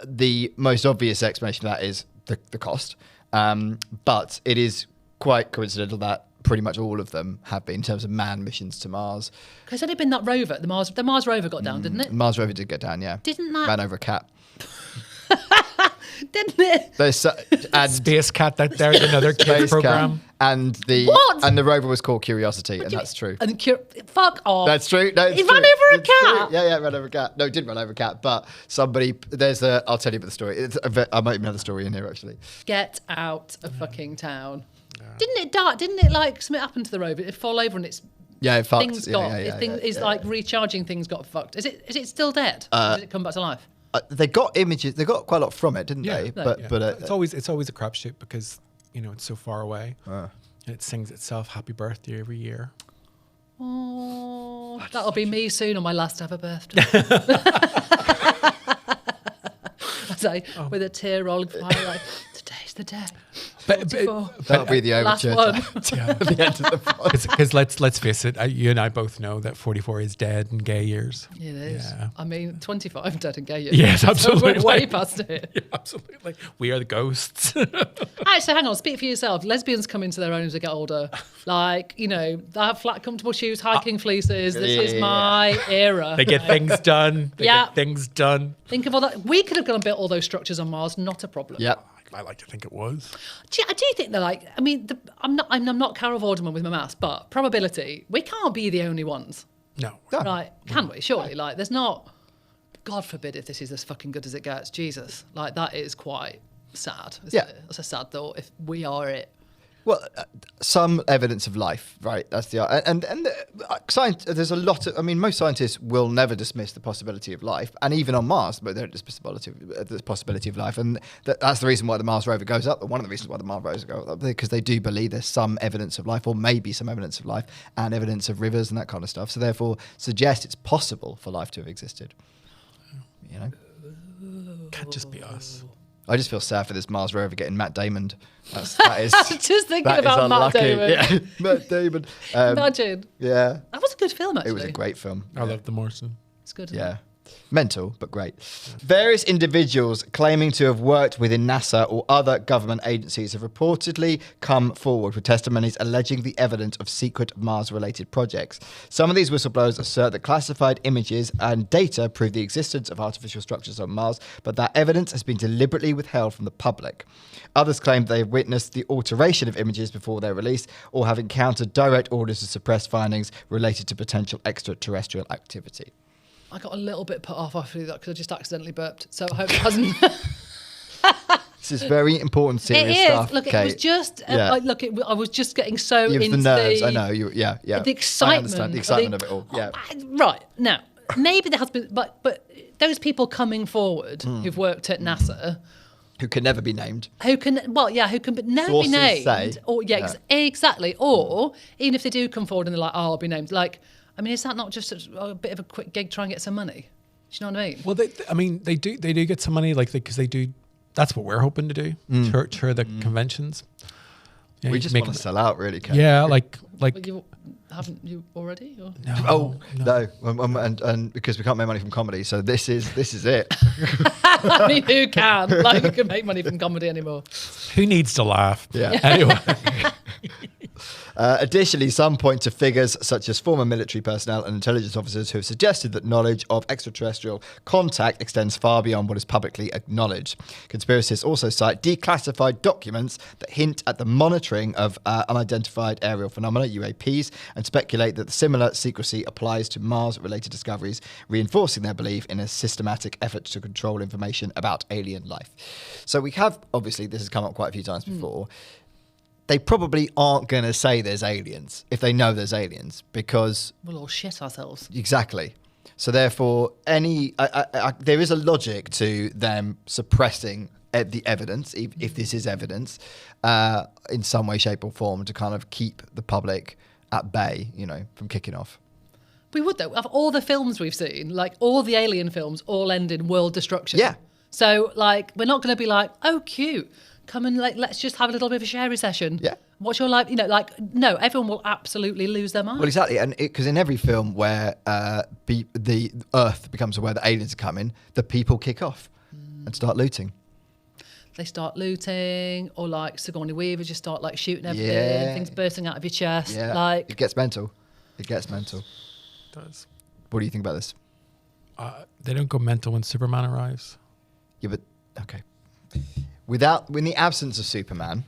The most obvious explanation of that is the cost, but it is quite coincidental that pretty much all of them have been in terms of manned missions to Mars. It's only been that rover, the Mars rover got down, didn't it? Mars rover did get down, yeah. Didn't that- Ran over a cat. Didn't it? There's and Space Cat, there's another kid Space program. Cat, and What? and the rover was called Curiosity, and that's true. And fuck off. That's true. No, it's He ran true. over a It's true. cat. Yeah, ran over a cat. No, it didn't run over a cat, but somebody. I'll tell you about the story. I might even have the story in here actually. Get out of fucking town. Didn't it die? Didn't it like something happened to the rover? It fall over and it's Yeah, it fucked. things Yeah, got. yeah, yeah, It's yeah. like recharging things got fucked. Is it still dead? Or did it come back to life? They got images. They got quite a lot from it, didn't Yeah. they? No. But Yeah. but it's always a crapshoot because it's so far away. And it sings itself happy birthday every year. Oh, that'll be me soon on my last ever birthday. I say with a tear rolling from my eye, like, today's the day. But, 44. that'll be the Last overture one. at the end of the pod. because let's face it, you and I both know that 44 is dead in gay years. It is. Yeah. I mean, 25 dead and gay. Yes, So absolutely. we're way past it. Yeah, absolutely. We are the ghosts. Actually, hang on. Speak for yourself. Lesbians come into their own as they get older. Like, they have flat, comfortable shoes, hiking fleeces. This is my era. They get things done. They Yeah. get things done. Think of all that. We could have gone and built all those structures on Mars. Not a problem. Yeah. I like to think it was. I do think they're like. I mean, I'm not Carol Vorderman with my maths, but probability. We can't be the only ones, No. right? Can we? Surely, like, there's not. God forbid if this is as fucking good as it gets. Jesus, like that is quite sad. Isn't Yeah. it? That's a sad thought. If we are it. Well, some evidence of life, right? That's the and there's a lot of. I mean, most scientists will never dismiss the possibility of life, and even on Mars, but they don't dismiss the possibility of life, and that's the reason why the Mars rover goes up. One of the reasons why the Mars rover goes up, because they do believe there's some evidence of life, or maybe some evidence of life, and evidence of rivers and that kind of stuff. So therefore, suggest it's possible for life to have existed. Can't just be us. I just feel sad for this Mars rover getting Matt Damon. That is Just thinking that is about Matt unlucky. Damon. Yeah, Matt Damon. Imagine. Yeah, That was a good film, actually. it was a great film. I love the Morrison. It's good. Isn't Yeah. it? Mental, but great. Various individuals claiming to have worked within NASA or other government agencies have reportedly come forward with testimonies alleging the evidence of secret Mars-related projects. Some of these whistleblowers assert that classified images and data prove the existence of artificial structures on Mars, but that evidence has been deliberately withheld from the public. Others claim they have witnessed the alteration of images before their release or have encountered direct orders to suppress findings related to potential extraterrestrial activity. I got a little bit put off after that because I just accidentally burped. So I hope it hasn't. This is very important, It serious is. stuff. Look, Kate. it was just. Yeah. I was just getting so You have into the nerves. the. I know. Yeah. The excitement. I understand the excitement of it all. Yeah. Right now, maybe there has been, but those people coming forward who've worked at NASA. Who can never be named. Who can but never Sources be named. say. Or exactly. Or even if they do come forward and they're like, I'll be named. Like, I mean, is that not just a bit of a quick gig to try and get some money? Do you know what I mean? Well, they do get some money, like because they do. That's what we're hoping to do. Tour the conventions. Yeah, We just make want to them- sell out, really, Kate. Yeah, like But haven't you already? Or? Oh no, and because we can't make money from comedy, so this is it. I mean, who can? Like, who can make money from comedy anymore? who needs to laugh? Yeah. Anyway. Additionally, some point to figures such as former military personnel and intelligence officers who have suggested that knowledge of extraterrestrial contact extends far beyond what is publicly acknowledged. Conspiracists also cite declassified documents that hint at the monitoring of unidentified aerial phenomena, UAPs, and speculate that similar secrecy applies to Mars-related discoveries, reinforcing their belief in a systematic effort to control information about alien life. So we have, obviously, this has come up quite a few times before. they probably aren't going to say there's aliens if they know there's aliens, because We'll all shit ourselves. exactly. So therefore, there is a logic to them suppressing the evidence, if this is evidence, in some way, shape, or form, to kind of keep the public at bay, from kicking off. We would though. Of all the films we've seen, like all the alien films, all end in world destruction. Yeah. So like, we're not going to be like, oh, cute, come and like, let's just have a little bit of a sherry session. Yeah. What's your life? No, everyone will absolutely lose their mind. Well, exactly, and because in every film where the Earth becomes aware that aliens are coming, the people kick off and start looting. They start looting, or like Sigourney Weaver just start like shooting everything, Yeah. things bursting out of your chest. Yeah, Like, it gets mental. It gets mental. It does. What do you think about this? They don't go mental when Superman arrives. Yeah, but okay. In the absence of Superman,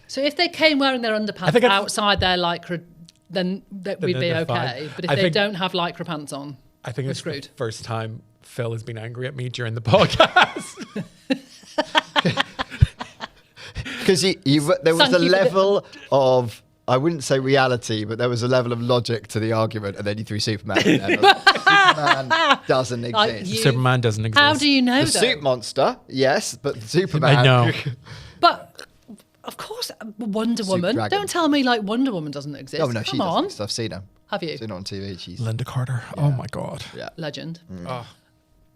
so if they came wearing their underpants think it's- outside their lycra, then we'd be they're okay. fine. But if I they think- don't have lycra pants on, I think we're it's screwed. the first time Phil has been angry at me during the podcast. because there was Thank a you for the- level of, I wouldn't say reality, but there was a level of logic to the argument, and then you threw Superman in there. Superman doesn't exist. Like, you- Superman doesn't exist. how do you know The though? suit monster, yes, but Superman. I know. But of course, Wonder Woman. dragon. Don't tell me like Wonder Woman doesn't exist. Oh no, she Come doesn't on, exist. I've seen her. have you? Seen her on TV. She's Linda Carter. Oh my God. yeah. Legend. Oh.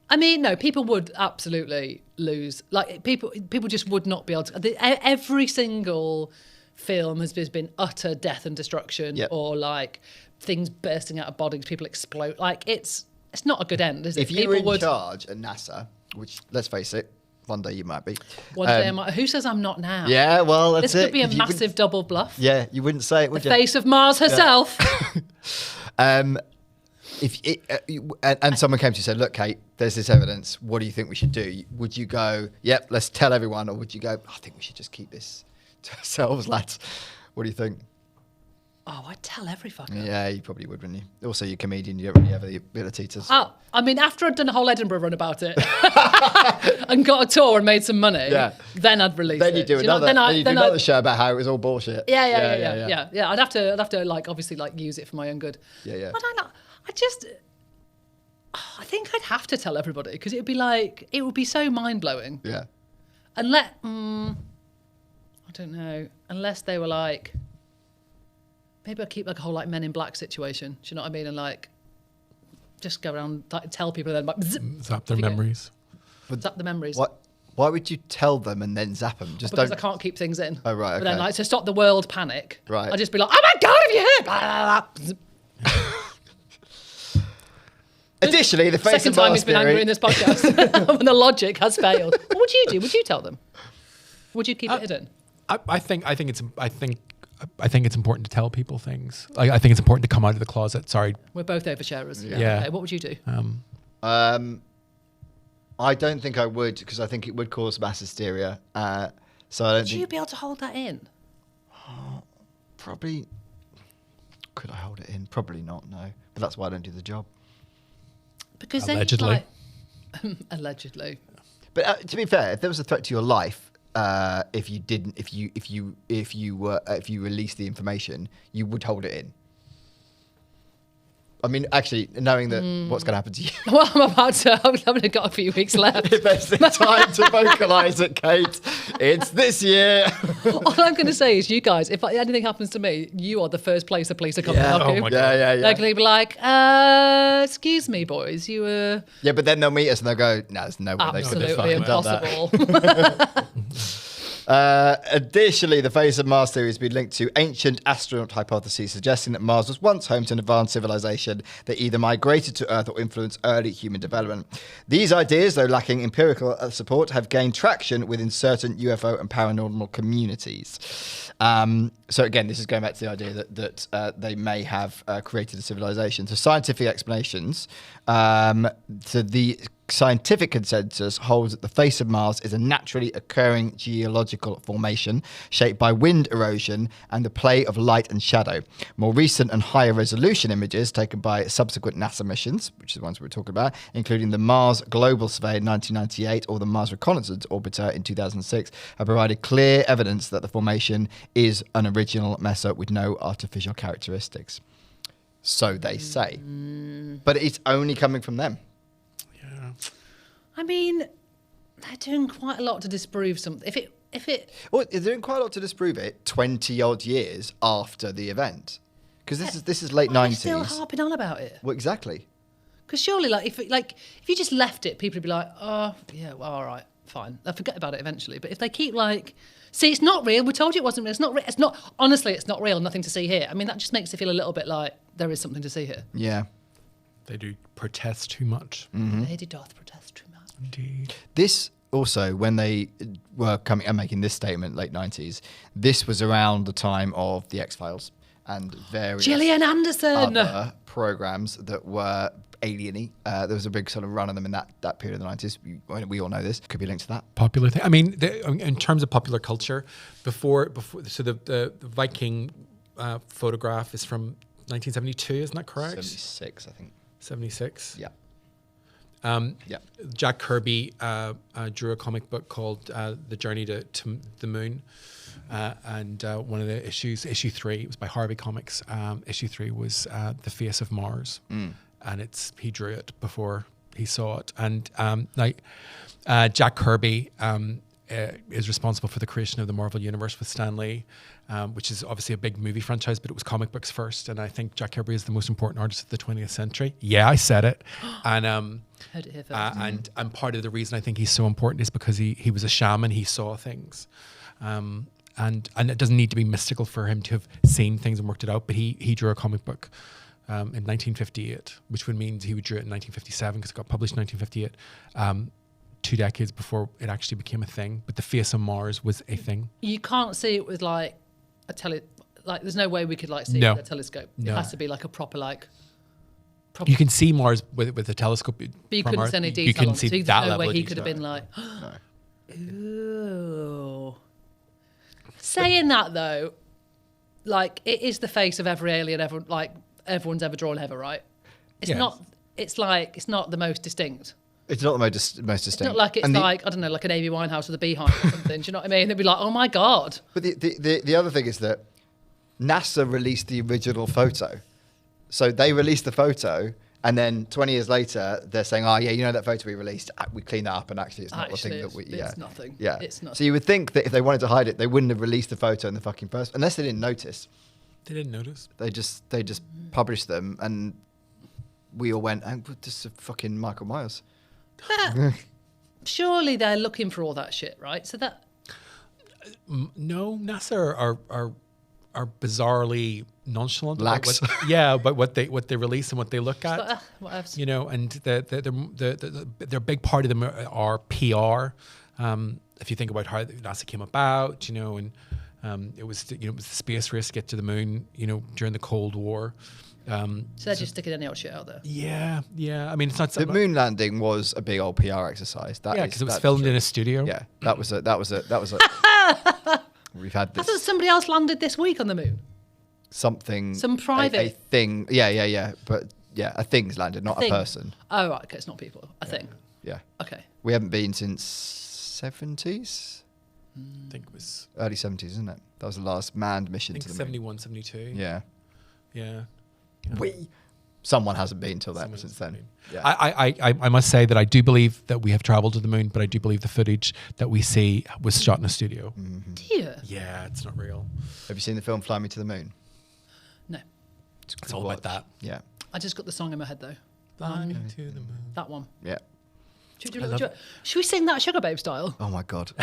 I mean, no, people would absolutely lose. Like people just would not be able to. Every single film has been utter death and destruction, Yep. or like things bursting out of bodies, people explode. Like it's not a good end, is it? If you were in charge at NASA, which let's face it, one day you might be. One day I might. Who says I'm not now? Yeah, well, that's This it. could be a You wouldn't- massive double bluff. Yeah, you wouldn't say it, would The you? face of Mars herself. If it, and someone came to you and said, "Look, Kate, there's this evidence. What do you think we should do?" Would you go, "Yep, let's tell everyone," or would you go, "I think we should just keep this to ourselves, lads"? What do you think? Oh, I'd tell every fucker. Yeah, you probably would, wouldn't you? Also, you're a comedian. You don't really have the ability to. Oh, I mean, after I'd done a whole Edinburgh run about it and got a tour and made some money, Yeah. then I'd release Then it. you do you know? another. Then you do another show about how it was all bullshit. Yeah. I'd have to like obviously like use it for my own good. Yeah. But I think I'd have to tell everybody because it would be so mind blowing. Yeah. Unless I don't know. Unless they were like, maybe I'd keep like a whole like Men in Black situation. Do you know what I mean? And like, just go around like, tell people then like zip, Zap their you go. memories. Zap the memories. What? Why would you tell them and then zap them? Just Because don't. I can't keep things in. Oh, right, But then, okay. like, to stop the world panic, Right. I'd just be like, "Oh my god, have you heard?" Blah, blah, blah. Zip. Additionally, the face Second of time Mars he's been angry theory. in this podcast when the logic has failed. What would you do? Would you tell them? Would you keep it hidden? I think it's important to tell people things. I think it's important to come out of the closet. Sorry. We're both oversharers. Yeah. Okay, what would you do? I don't think I would, because I think it would cause mass hysteria. So I don't Would you think. be able to hold that in? Probably. Could I hold it in? Probably not. No, but that's why I don't do the job. Because Allegedly. then, like, allegedly. But to be fair, if there was a threat to your life, if you released the information, you would hold it in. I mean, actually, knowing that what's going to happen to you, Well, I've only got a few weeks left. if there's the time to vocalise it, Kate, it's this year. All I'm going to say is, you guys, if anything happens to me, you are the first place the police are coming to help Oh you. my Yeah. They're going to be like, excuse me, boys, you were Yeah, but then they'll meet us and they'll go, "No, there's no way they could have absolutely fucking done that." impossible. Additionally, the face of Mars theory has been linked to ancient astronaut hypotheses suggesting that Mars was once home to an advanced civilization that either migrated to Earth or influenced early human development. These ideas, though lacking empirical support, have gained traction within certain UFO and paranormal communities. So again, this is going back to the idea that they may have created a civilization. So scientific explanations to the scientific consensus holds that the face of Mars is a naturally occurring geological formation shaped by wind erosion and the play of light and shadow. More recent and higher resolution images taken by subsequent NASA missions, which are the ones we were talking about, including the Mars Global Survey in 1998 or the Mars Reconnaissance Orbiter in 2006, have provided clear evidence that the formation is an original mesa with no artificial characteristics. So they say. But it's only coming from them. Yeah. I mean, they're doing quite a lot to disprove something. If it Well, they're doing quite a lot to disprove it 20 odd years after the event. Because this is late why are 90s. they still harping on about it? Well, exactly. Because surely, if you just left it, people would be like, oh, yeah, well, all right, fine. They'll forget about it eventually. But if they keep see, it's not real. We told you it wasn't real. It's not real. It's not. Honestly, it's not real. Nothing to see here. I mean, that just makes it feel a little bit like there is something to see here. Yeah. They do protest too much. Lady doth protest too much. Indeed. This also, when they were coming and making this statement, late 90s, this was around the time of The X-Files and various Gillian Anderson. other programs that were alien-y. There was a big sort of run of them in that period of the 90s. We all know this. Could be linked to that. Popular thing. I mean, in terms of popular culture, before so the Viking photograph is from 1972, isn't that correct? 76, I think. 76. Yeah. Yeah. Jack Kirby drew a comic book called The Journey to the Moon. And one of the issues, issue 3, it was by Harvey Comics. Issue 3 was The Face of Mars. And he drew it before he saw it. And Jack Kirby is responsible for the creation of the Marvel Universe with Stan Lee, which is obviously a big movie franchise, but it was comic books first. And I think Jack Kirby is the most important artist of the 20th century. Yeah, I said it. And Heard it here first. and part of the reason I think he's so important is because he was a shaman. He saw things. And it doesn't need to be mystical for him to have seen things and worked it out, but he drew a comic book in 1958, which would mean he would draw it in 1957 because it got published in 1958, 2 decades before it actually became a thing. But the face of Mars was a thing. You can't see it with there's no way we could see it with a telescope. It No. has to be like a proper You can see Mars with a telescope. But you from couldn't Earth. see any detail You can on it. see So there's that no level way of he could have detail. been ooh. Saying that though, it is the face of every alien everyone's ever drawn ever, right? It's Yes. not. It's it's not the most distinct. It's not the most distinct. It's not like it's And I don't know, like an Amy Winehouse with a beehive or something. Do you know what I mean? They'd be like, oh my god. But the other thing is that NASA released the original photo. So they released the photo, and then 20 years later, they're saying, oh, yeah, that photo we released, we cleaned that up, and actually it's not the thing that we... Yeah. It's nothing. Yeah. It's nothing. So you would think that if they wanted to hide it, they wouldn't have released the photo in the fucking first... Unless they didn't notice. They didn't notice. They just published them, and we all went, oh, this is fucking Michael Myers. Surely they're looking for all that shit, right? So that... No, NASA are bizarrely nonchalant. Lax. But what they release and what they look at. Whatever. And their big part of them are PR. If you think about how NASA came about, and it was the space race to get to the moon, during the Cold War. So they're just sticking any old shit out there. Yeah. I mean, it's not The moon landing was a big old PR exercise. because it was filmed in a studio. Yeah, that was a. We've had I this thought somebody else landed this week on the moon. something. Some private- a thing. Yeah. But yeah, a thing's landed, not Thing. a person. Oh, right, okay, it's not people. A thing. Yeah. Okay. We haven't been since 70s, I think it was early 70s, isn't it? That was the last manned mission I think to the moon. 71, 72. Yeah. Yeah. Someone hasn't been till then Someone since hasn't then. been. Yeah. I must say that I do believe that we have traveled to the moon, but I do believe the footage that we see was shot in a studio. Do you? Yeah, it's not real. Have you seen the film Fly Me to the Moon? No. It's all about that. Yeah. I just got the song in my head though. Fly me to the moon. That one. Yeah. Should we sing that Sugababe style? Oh my God.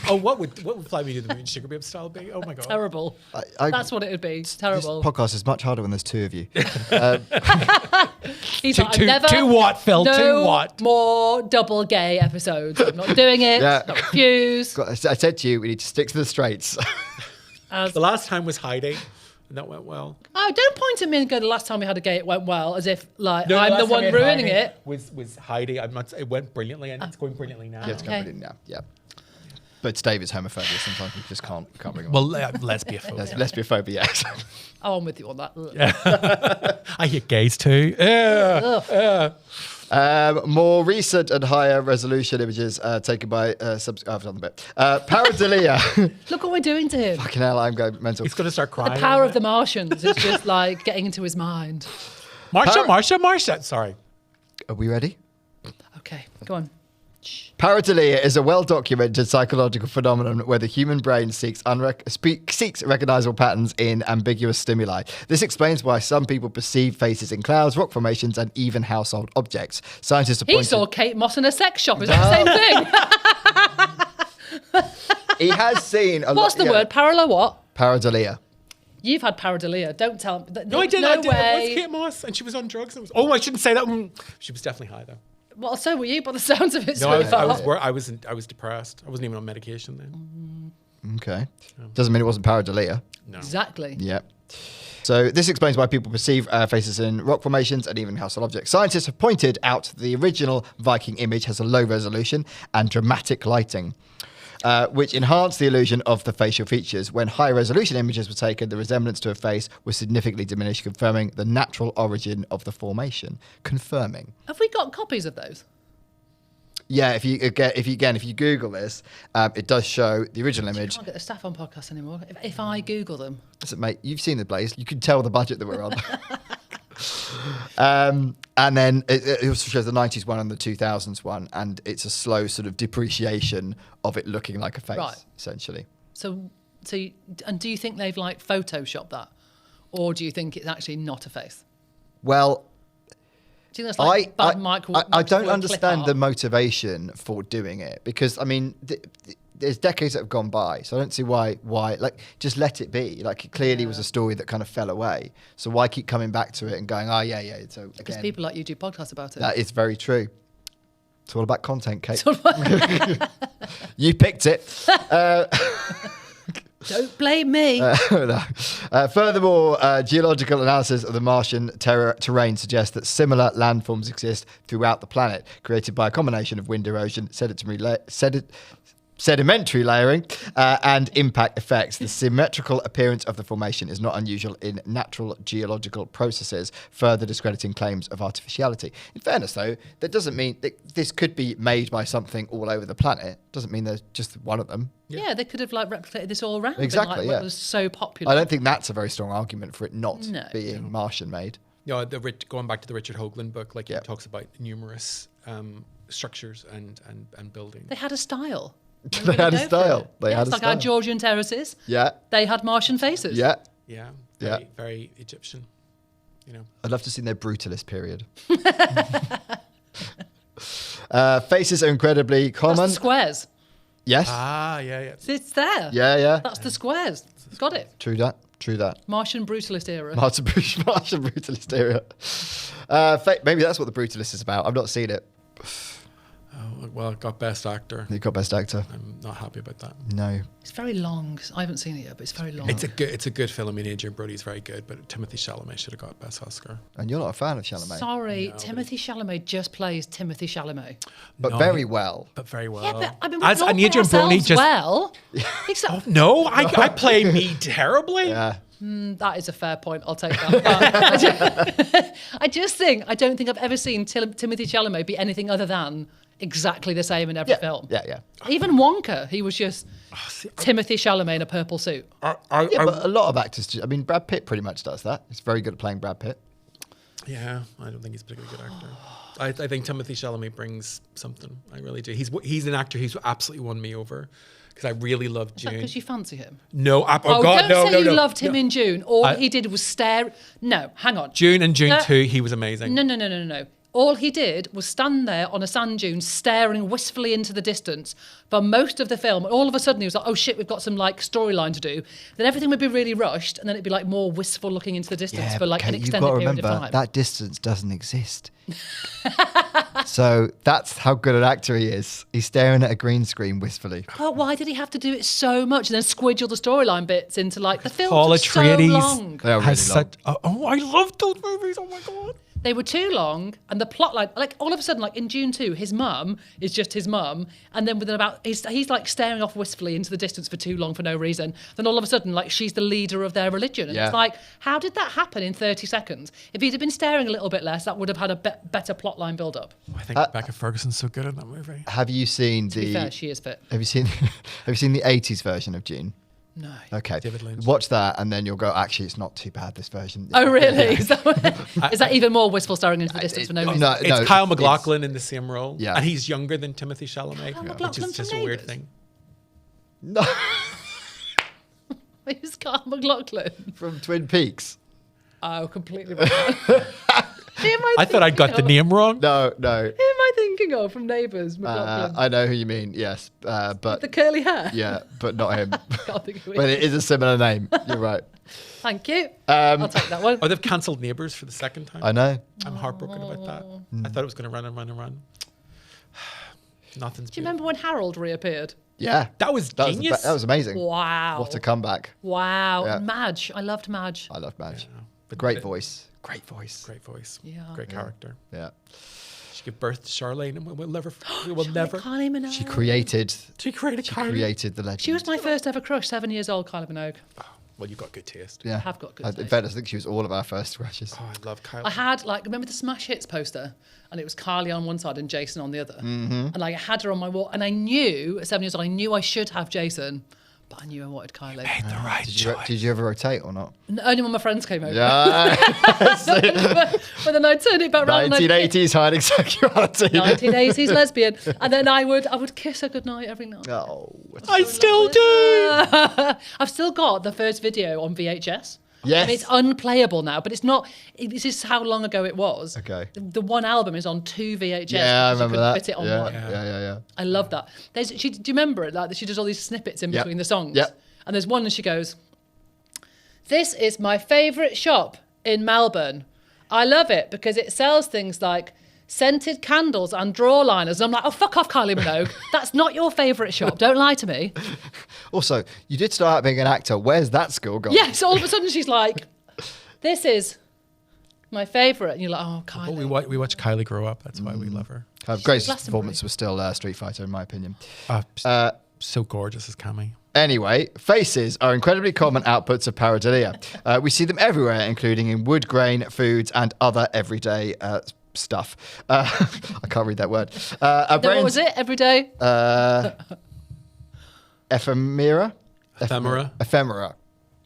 Oh, what would Fly Me to the Moon Sugababes style be? Oh my god. Terrible. I- That's what it would be. This Terrible. podcast is much harder when there's two of you. He's Two- like, two- I'm never, two what, Phil? No Two what? more double gay episodes. I'm not doing it. Yeah. I refuse. I said to you, we need to stick to the straights. As The last time was Heidi. And that went well. Oh, don't point at me and go, the last time we had a gay, it went well, as if, like, No, I'm last the time one we had ruining Heidi it. Was Heidi. I'm not. It went brilliantly, and it's going brilliantly now. Yeah, it's Okay. coming in now. Yeah. But Dave is homophobic. Sometimes we just can't bring him Well, on. lesbiophobia. Lesbiophobia, yes. Oh, I'm with you on that. Ugh. I hate gays too. More recent and higher resolution images taken by I've done the bit. Pareidolia. Look what we're doing to him. Fucking hell, I'm going mental. He's going to start crying. The power of the Martians is just like getting into his mind. Marsha. Sorry. Are we ready? Okay, go on. Pareidolia is a well-documented psychological phenomenon where the human brain seeks recognizable patterns in ambiguous stimuli. This explains why some people perceive faces in clouds, rock formations, and even household objects. Scientists have He pointed... saw Kate Moss in a sex shop. Is that the same thing? He has seen a lot... What's the word? Parallel what? Pareidolia. You've had pareidolia. Don't tell me. No, I didn't. I No did. It was way. Kate Moss, and she was on drugs. I shouldn't say that. She was definitely high though. Well, so were you, but the sounds of it. No, I was depressed. I wasn't even on medication then. Okay. Doesn't mean it wasn't pareidolia. No. Exactly. Yeah. So this explains why people perceive faces in rock formations and even household objects. Scientists have pointed out the original Viking image has a low resolution and dramatic lighting, which enhance the illusion of the facial features. When high-resolution images were taken, the resemblance to a face was significantly diminished, confirming the natural origin of the formation. Confirming. Have we got copies of those? Yeah, if you Google this, it does show the original I image. can't get the staff on podcasts anymore. If I Google them. Listen, mate, you've seen the Blaze. You can tell the budget that we're on. And then it also shows the 90s one and the 2000s one, and it's a slow sort of depreciation of it looking like a face, Right. essentially. So and do you think they've like photoshopped that? Or do you think it's actually not a face? Well, Do you think that's like bad I don't understand the motivation for doing it, because, I mean, there's decades that have gone by, so I don't see why, like, just let it be. Like, it clearly was a story that kind of fell away. So why keep coming back to it and going, oh, yeah. So Because again, people like you do podcasts about it. that is very true. It's all about content, Kate. Sort of- You picked it. Don't blame me. No. Furthermore, geological analysis of the Martian terrain suggests that similar landforms exist throughout the planet, created by a combination of wind erosion, sedimentary layering, and impact effects. The symmetrical appearance of the formation is not unusual in natural geological processes, further discrediting claims of artificiality. In fairness, though, that doesn't mean that this could be made by something all over the planet. Doesn't mean there's just one of them. Yeah, they could have like replicated this all around. Exactly, Like, yeah. It was so popular. I don't think that's a very strong argument for it not No. being Martian made. You know, going back to the Richard Hoagland book, like Yeah. he talks about numerous structures and buildings. They had a style. They had a style. They had It's a like our style. Georgian terraces. Yeah, They had Martian faces. yeah. Yeah, Yeah. very, very Egyptian. You know, I'd love to see their brutalist period. Faces are incredibly That's common. the squares. Yes. yeah. It's there. Yeah. That's the squares. Got it. True that. Martian brutalist era. Martian brutalist area. Maybe that's what the brutalist is about. I've not seen it. Oh, well, it got best actor. You got best actor. I'm not happy about that. No. It's very long. I haven't seen it yet, but it's very long. It's a good film. I mean, Adrian Brody's very good, but Timothy Chalamet should have got best Oscar. And you're not a fan of Chalamet. Sorry, Timothy Chalamet just plays Timothy Chalamet. But No, very well. But very well. Yeah, but I mean, we As all an play Adrian Brody ourselves just well. Except, Oh, no, I play me terribly. Yeah. that is a fair point. I'll take that. But I just think I don't think I've ever seen Timothy Chalamet be anything other than exactly the same in every film. Yeah. Even Wonka, he was just Timothy Chalamet in a purple suit. Yeah, but a lot of actors do. I mean, Brad Pitt pretty much does that. He's very good at playing Brad Pitt. Yeah, I don't think he's a particularly good actor. I think Timothy Chalamet brings something. I really do. He's an actor who's absolutely won me over because I really loved Is that June. because you fancy him? No, God, don't no, say no, you no. loved him no. in June. All he did was stare. No, hang on. June and June No. 2, he was amazing. No. All he did was stand there on a sand dune staring wistfully into the distance for most of the film. And all of a sudden he was like, oh shit, we've got some like storyline to do. Then everything would be really rushed and then it'd be like more wistful looking into the distance for like an Kate, extended you've got to period remember of time. that distance doesn't exist. So that's how good an actor he is. He's staring at a green screen wistfully. Oh, why did he have to do it so much and then squidge all the storyline bits into like the film? Paul was so Atreides long. They are really has long. such. Oh, I love those movies. Oh my god. They were too long, and the plot line, like all of a sudden, like in June 2, his mum is just his mum, and then within about, he's like staring off wistfully into the distance for too long for no reason. Then all of a sudden, like she's the leader of their religion, and Yeah. it's like, how did that happen in 30 seconds? If he'd have been staring a little bit less, that would have had a better plot line build up. I think Rebecca Ferguson's so good in that movie. Have you seen To be fair, she is fit. Have you seen the 80s version of Dune? No. Okay. David Lynch. Watch that and then you'll go, actually, it's not too bad, this version. Oh, really? Is that even more wistful staring into the distance for no reason? No, It's Kyle MacLachlan in the same role. Yeah. And he's younger than Timothy Chalamet, Kyle which MacLachlan is just from a weird Neighbours? thing. No, Who's Kyle MacLachlan? from Twin Peaks. Oh, completely wrong. Who am I thought I'd got the thinking of? name wrong. No. Who am I thinking of from Neighbours? McLaughlin? I know who you mean, yes. But the curly hair? yeah, but not him. Can't think of who But it it is a similar name. You're right. Thank you. I'll take that one. Oh, they've cancelled Neighbours for the second time. I know. I'm heartbroken about that. I thought it was going to run and run and run. Nothing's. Do you remember when Harold reappeared? Yeah. That was genius. That was amazing. Wow. What a comeback. Wow. Yeah. And Madge. I loved Madge. I love Madge. But- Great but- voice. Great voice. Great voice. Yeah. Great character. Yeah. She gave birth to Charlene, and we'll never. We will Charlotte never. Kylie Minogue. She created She created Kylie. the legend. She was my first ever crush, 7 years old, Kylie Minogue. Well, you got good taste. Yeah. have got good In taste. fact, I think she was all of our first crushes. Oh, I love Kylie. I had, like, remember the Smash Hits poster? And it was Kylie on one side and Jason on the other. And like, I had her on my wall. And I knew, at 7 years old, I knew I should have Jason. But I knew I wanted Kylie. Made the right Did you ever rotate or not? Only when my friends came over. Yeah. But then I'd turn it back round and I'd 1980s hiding sexuality. 1980s lesbian. And then I would kiss her goodnight every night. Oh. I still do. I've still got the first video on VHS. Yes. I mean, it's unplayable now, but it's not. This is how long ago it was. Okay. The one album is on 2 VHS. Yeah, I because you remember couldn't that. fit it on Yeah, one. yeah. I love that. Do you remember it? Like, she does all these snippets in Yep. between the songs. Yep. And there's one, and she goes, "This is my favourite shop in Melbourne. I love it because it sells things like scented candles and drawer liners." And I'm like, "Oh, fuck off, Kylie Minogue. That's not your favourite shop. Don't lie to me." Also, you did start out being an actor. Where's that skill gone? Yeah, so all of a sudden she's like, "This is my favourite." And you're like, "Oh, Kylie." But we watch Kylie grow up. That's why we love her. Her greatest Glastonbury. performance was still Street Fighter, in my opinion. So gorgeous as Cammy. Anyway, faces are incredibly common outputs of pareidolia. We see them everywhere, including in wood grain, foods, and other everyday stuff. I can't read that word. Then what was it? Every day? Ephemera? Ephemera. Ephemera.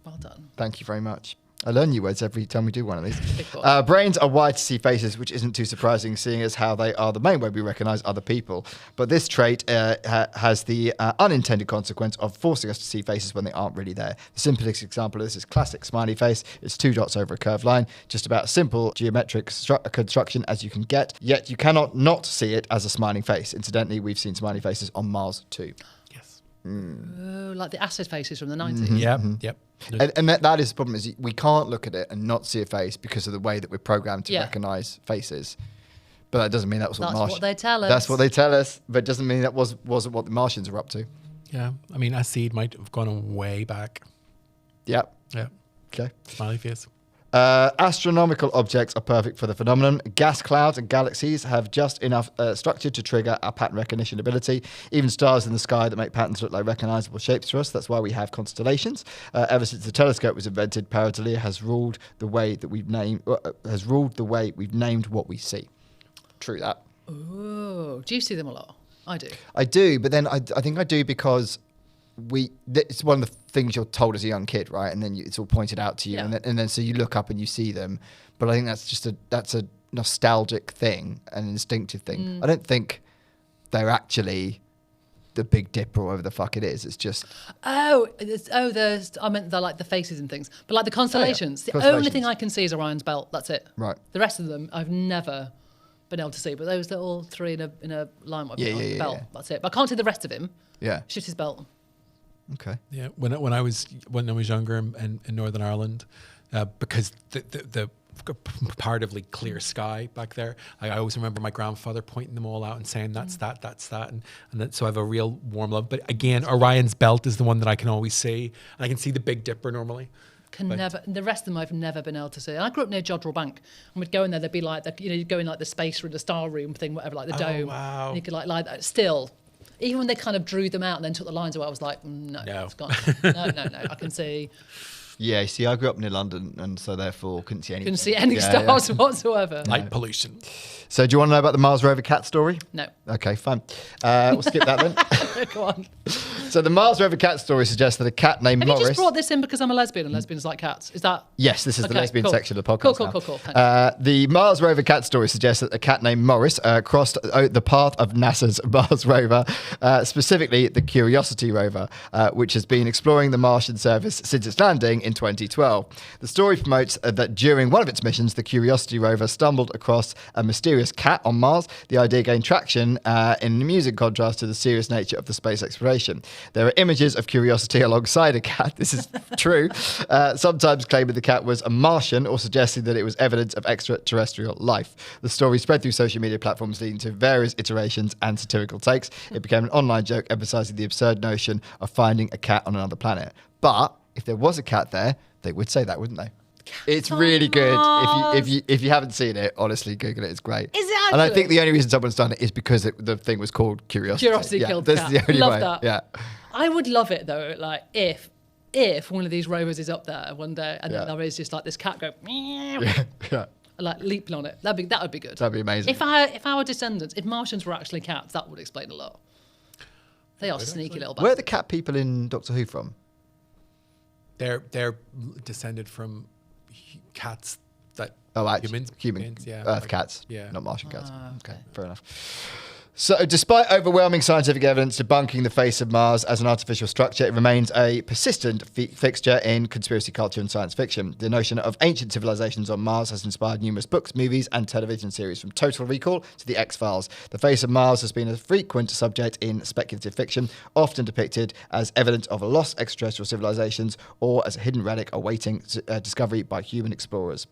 Well done. Thank you very much. I learn new words every time we do one of these. Big boy. Brains are wired to see faces, which isn't too surprising, seeing as how they are the main way we recognise other people. But this trait has the unintended consequence of forcing us to see faces when they aren't really there. The simplest example of this is classic smiley face. It's 2 dots over a curved line, just about as simple geometric construction as you can get, yet you cannot not see it as a smiling face. Incidentally, we've seen smiley faces on Mars too. Yes. Oh, like the acid faces from the 90s. Yep. And that is the problem, is we can't look at it and not see a face because of the way that we're programmed to Yeah. recognise faces. But that doesn't mean that was what That's what they tell us. That's what they tell us, but it doesn't mean that wasn't what the Martians were up to. Yeah. I mean, Acid might have gone on way back. Yep. Yeah. Okay. Smiley face. Astronomical objects are perfect for the phenomenon. Gas clouds and galaxies have just enough structure to trigger our pattern recognition ability. Even stars in the sky that make patterns look like recognisable shapes to us. That's why we have constellations. Ever since the telescope was invented, pareidolia has ruled the way that we've named what we see. True that. Oh, do you see them a lot? I do. I do, but then I think I do because it's one of the things you're told as a young kid, right? And then it's all pointed out to you, Yeah. and then so you look up and you see them. But I think that's a nostalgic thing, an instinctive thing. I don't think they're actually the Big Dipper or whatever the fuck it is. It's just I meant they're like the faces and things, but like the constellations. The only Constellations. thing I can see is Orion's belt. That's it. Right. The rest of them I've never been able to see, but those little 3 in a line with Yeah, belt. yeah. That's it. But I can't see the rest of him. yeah. It's just his belt. Okay. Yeah, when I was younger in Northern Ireland, because the comparatively clear sky back there. I always remember my grandfather pointing them all out and saying, that's that. And so I have a real warm love. But again, Orion's belt is the one that I can always see. And I can see the Big Dipper normally. The rest of them I've never been able to see. I grew up near Jodrell Bank, and we'd go in there. There'd be like you'd go in like the space room, the star room thing, whatever, like the dome. Wow. And you could like that. Still, even when they kind of drew them out and then took the lines away, I was like, no, it's gone. No, I can see. Yeah, see, I grew up near London, and so therefore couldn't see anything. Couldn't see any stars whatsoever. Light pollution. So do you want to know about the Mars rover cat story? No. Okay, fine. We'll skip that then. Go on. So the Mars rover cat story suggests that a cat named Have Morris... you just brought this in because I'm a lesbian and lesbians like cats? Is that... Yes, this is the Okay, lesbian cool. section of the podcast. Cool. Thanks. The Mars rover cat story suggests that a cat named Morris crossed the path of NASA's Mars rover, specifically the Curiosity rover, which has been exploring the Martian surface since its landing in 2012. The story promotes that during one of its missions, the Curiosity rover stumbled across a mysterious cat on Mars. The idea gained traction in amusing contrast to the serious nature of the space exploration. There are images of Curiosity alongside a cat. This is true. Sometimes claiming the cat was a Martian or suggesting that it was evidence of extraterrestrial life. The story spread through social media platforms, leading to various iterations and satirical takes. It became an online joke emphasizing the absurd notion of finding a cat on another planet. But if there was a cat there, they would say that, wouldn't they? It's really good. If you haven't seen it, honestly, Google it. It's great. Is it And I actually? think the only reason someone's done it is because the thing was called Curiosity. Curiosity killed the That's cat. the only Love way. that. Yeah. I would love it though, like if one of these rovers is up there one day and then there is just like this cat go meow, Yeah. like leaping on it. That would be good. That'd be amazing. If our descendants, if Martians were actually cats, that would explain a lot. They are sneaky little bastards. Where are the cat people in Doctor Who from? They're descended from cats that Human yeah, Earth like- cats, yeah. not Martian cats. Okay, fair enough. So, despite overwhelming scientific evidence debunking the face of Mars as an artificial structure, it remains a persistent fixture in conspiracy culture and science fiction. The notion of ancient civilizations on Mars has inspired numerous books, movies, and television series, from Total Recall to The X-Files. The face of Mars has been a frequent subject in speculative fiction, often depicted as evidence of lost extraterrestrial civilizations or as a hidden relic awaiting discovery by human explorers.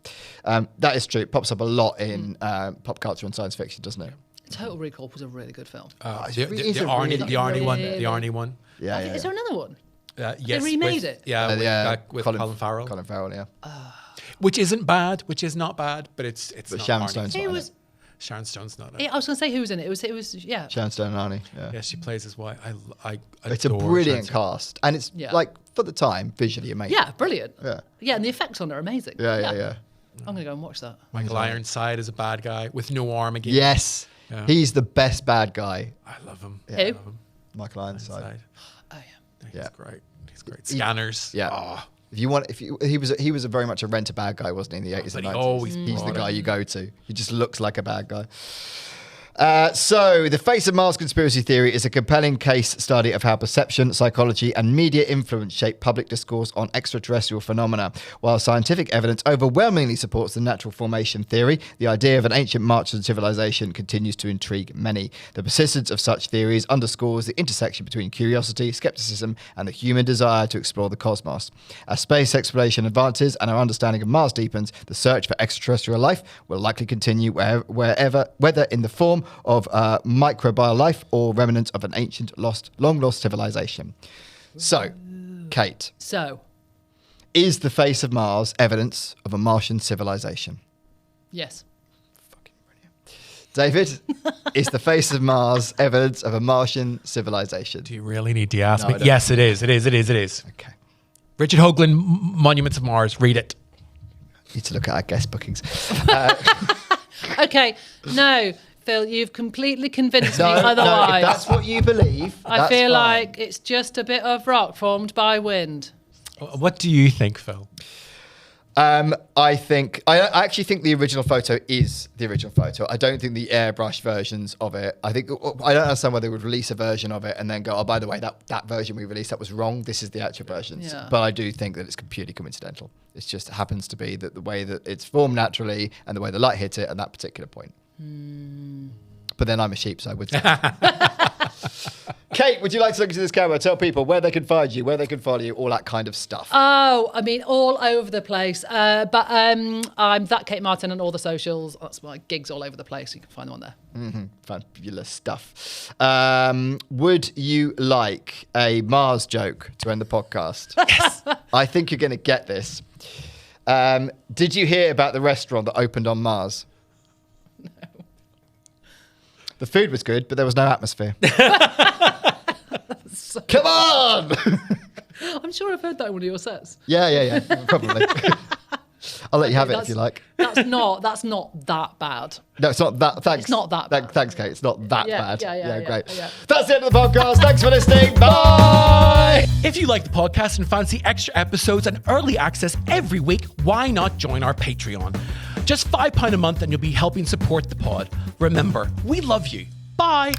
That is true. It pops up a lot in pop culture and science fiction, doesn't it? Total Recall was a really good film. The It's a Arnie, really- the Arnie one, really- the Arnie one. Yeah, Is there another one? Yes, remade with- it? Yeah, with Colin Farrell. Colin Farrell, yeah. Which isn't bad, which is not bad, but it's But not Sharon Arnie. Stone's not It in was. it. Sharon Stone's not in it. I was going to say who was in it. It was yeah. Sharon Stone and Arnie, yeah. Yeah, she plays his wife. I It's a adore brilliant Sharon cast. And it's, Yeah. like, for the time, visually amazing. Yeah, brilliant. Yeah. And the effects on it are amazing. Yeah. I'm going to go and watch that. Stone. Michael Ironside is a bad guy with no arm again. Yes. Yeah. He's the best bad guy. I love him. Who? I love him. Michael Ironside. Ironside. Oh, yeah. He's Yeah. great. He's great. Scanners. Yeah. Oh, He was a very much a renter bad guy, wasn't he, in the 80s and but 90s? he always He's the brought guy it. you go to. He just looks like a bad guy. So, the Face of Mars conspiracy theory is a compelling case study of how perception, psychology, and media influence shape public discourse on extraterrestrial phenomena. While scientific evidence overwhelmingly supports the natural formation theory, the idea of an ancient Martian civilization continues to intrigue many. The persistence of such theories underscores the intersection between curiosity, skepticism, and the human desire to explore the cosmos. As space exploration advances and our understanding of Mars deepens, the search for extraterrestrial life will likely continue whether in the form of microbial life or remnants of an ancient, long lost civilization. So, Kate, So, is the face of Mars evidence of a Martian civilization? yes. David, is the face of Mars evidence of a Martian civilization? do you really need to ask No, I me? don't. Yes, it is. It is. Okay. Richard Hoagland, Monuments of Mars. Read it. Need to look at our guest bookings. Okay. No, Phil, you've completely convinced me No, if otherwise. that's what you believe, I that's feel fine. like it's just a bit of rock formed by wind. What do you think, Phil? I actually think the original photo is the original photo. I don't think the airbrush versions of it. I don't understand why they would release a version of it and then go, oh, by the way, that version we released, that was wrong. This is the actual version. Yeah. But I do think that it's purely coincidental. It just happens to be that the way that it's formed naturally and the way the light hit it at that particular point. But then I'm a sheep, so I would say. Kate, would you like to look into this camera? Tell people where they can find you, where they can follow you, all that kind of stuff. Oh, I mean, all over the place. But I'm that Kate Martin on all the socials. That's my gigs all over the place. You can find them on there. Fabulous stuff. Would you like a Mars joke to end the podcast? Yes. I think you're going to get this. Did you hear about the restaurant that opened on Mars? No. The food was good, but there was no atmosphere. Come on! I'm sure I've heard that in one of your sets. Yeah, probably. I'll let you have it if that's- you like. That's not that bad. No, it's not that. Thanks. It's not that bad. Thanks, Kate. It's not that bad. Yeah, great. yeah. That's the end of the podcast. Thanks for listening. Bye! If you like the podcast and fancy extra episodes and early access every week, why not join our Patreon? Just £5 a month and you'll be helping support the pod. Remember, we love you. Bye.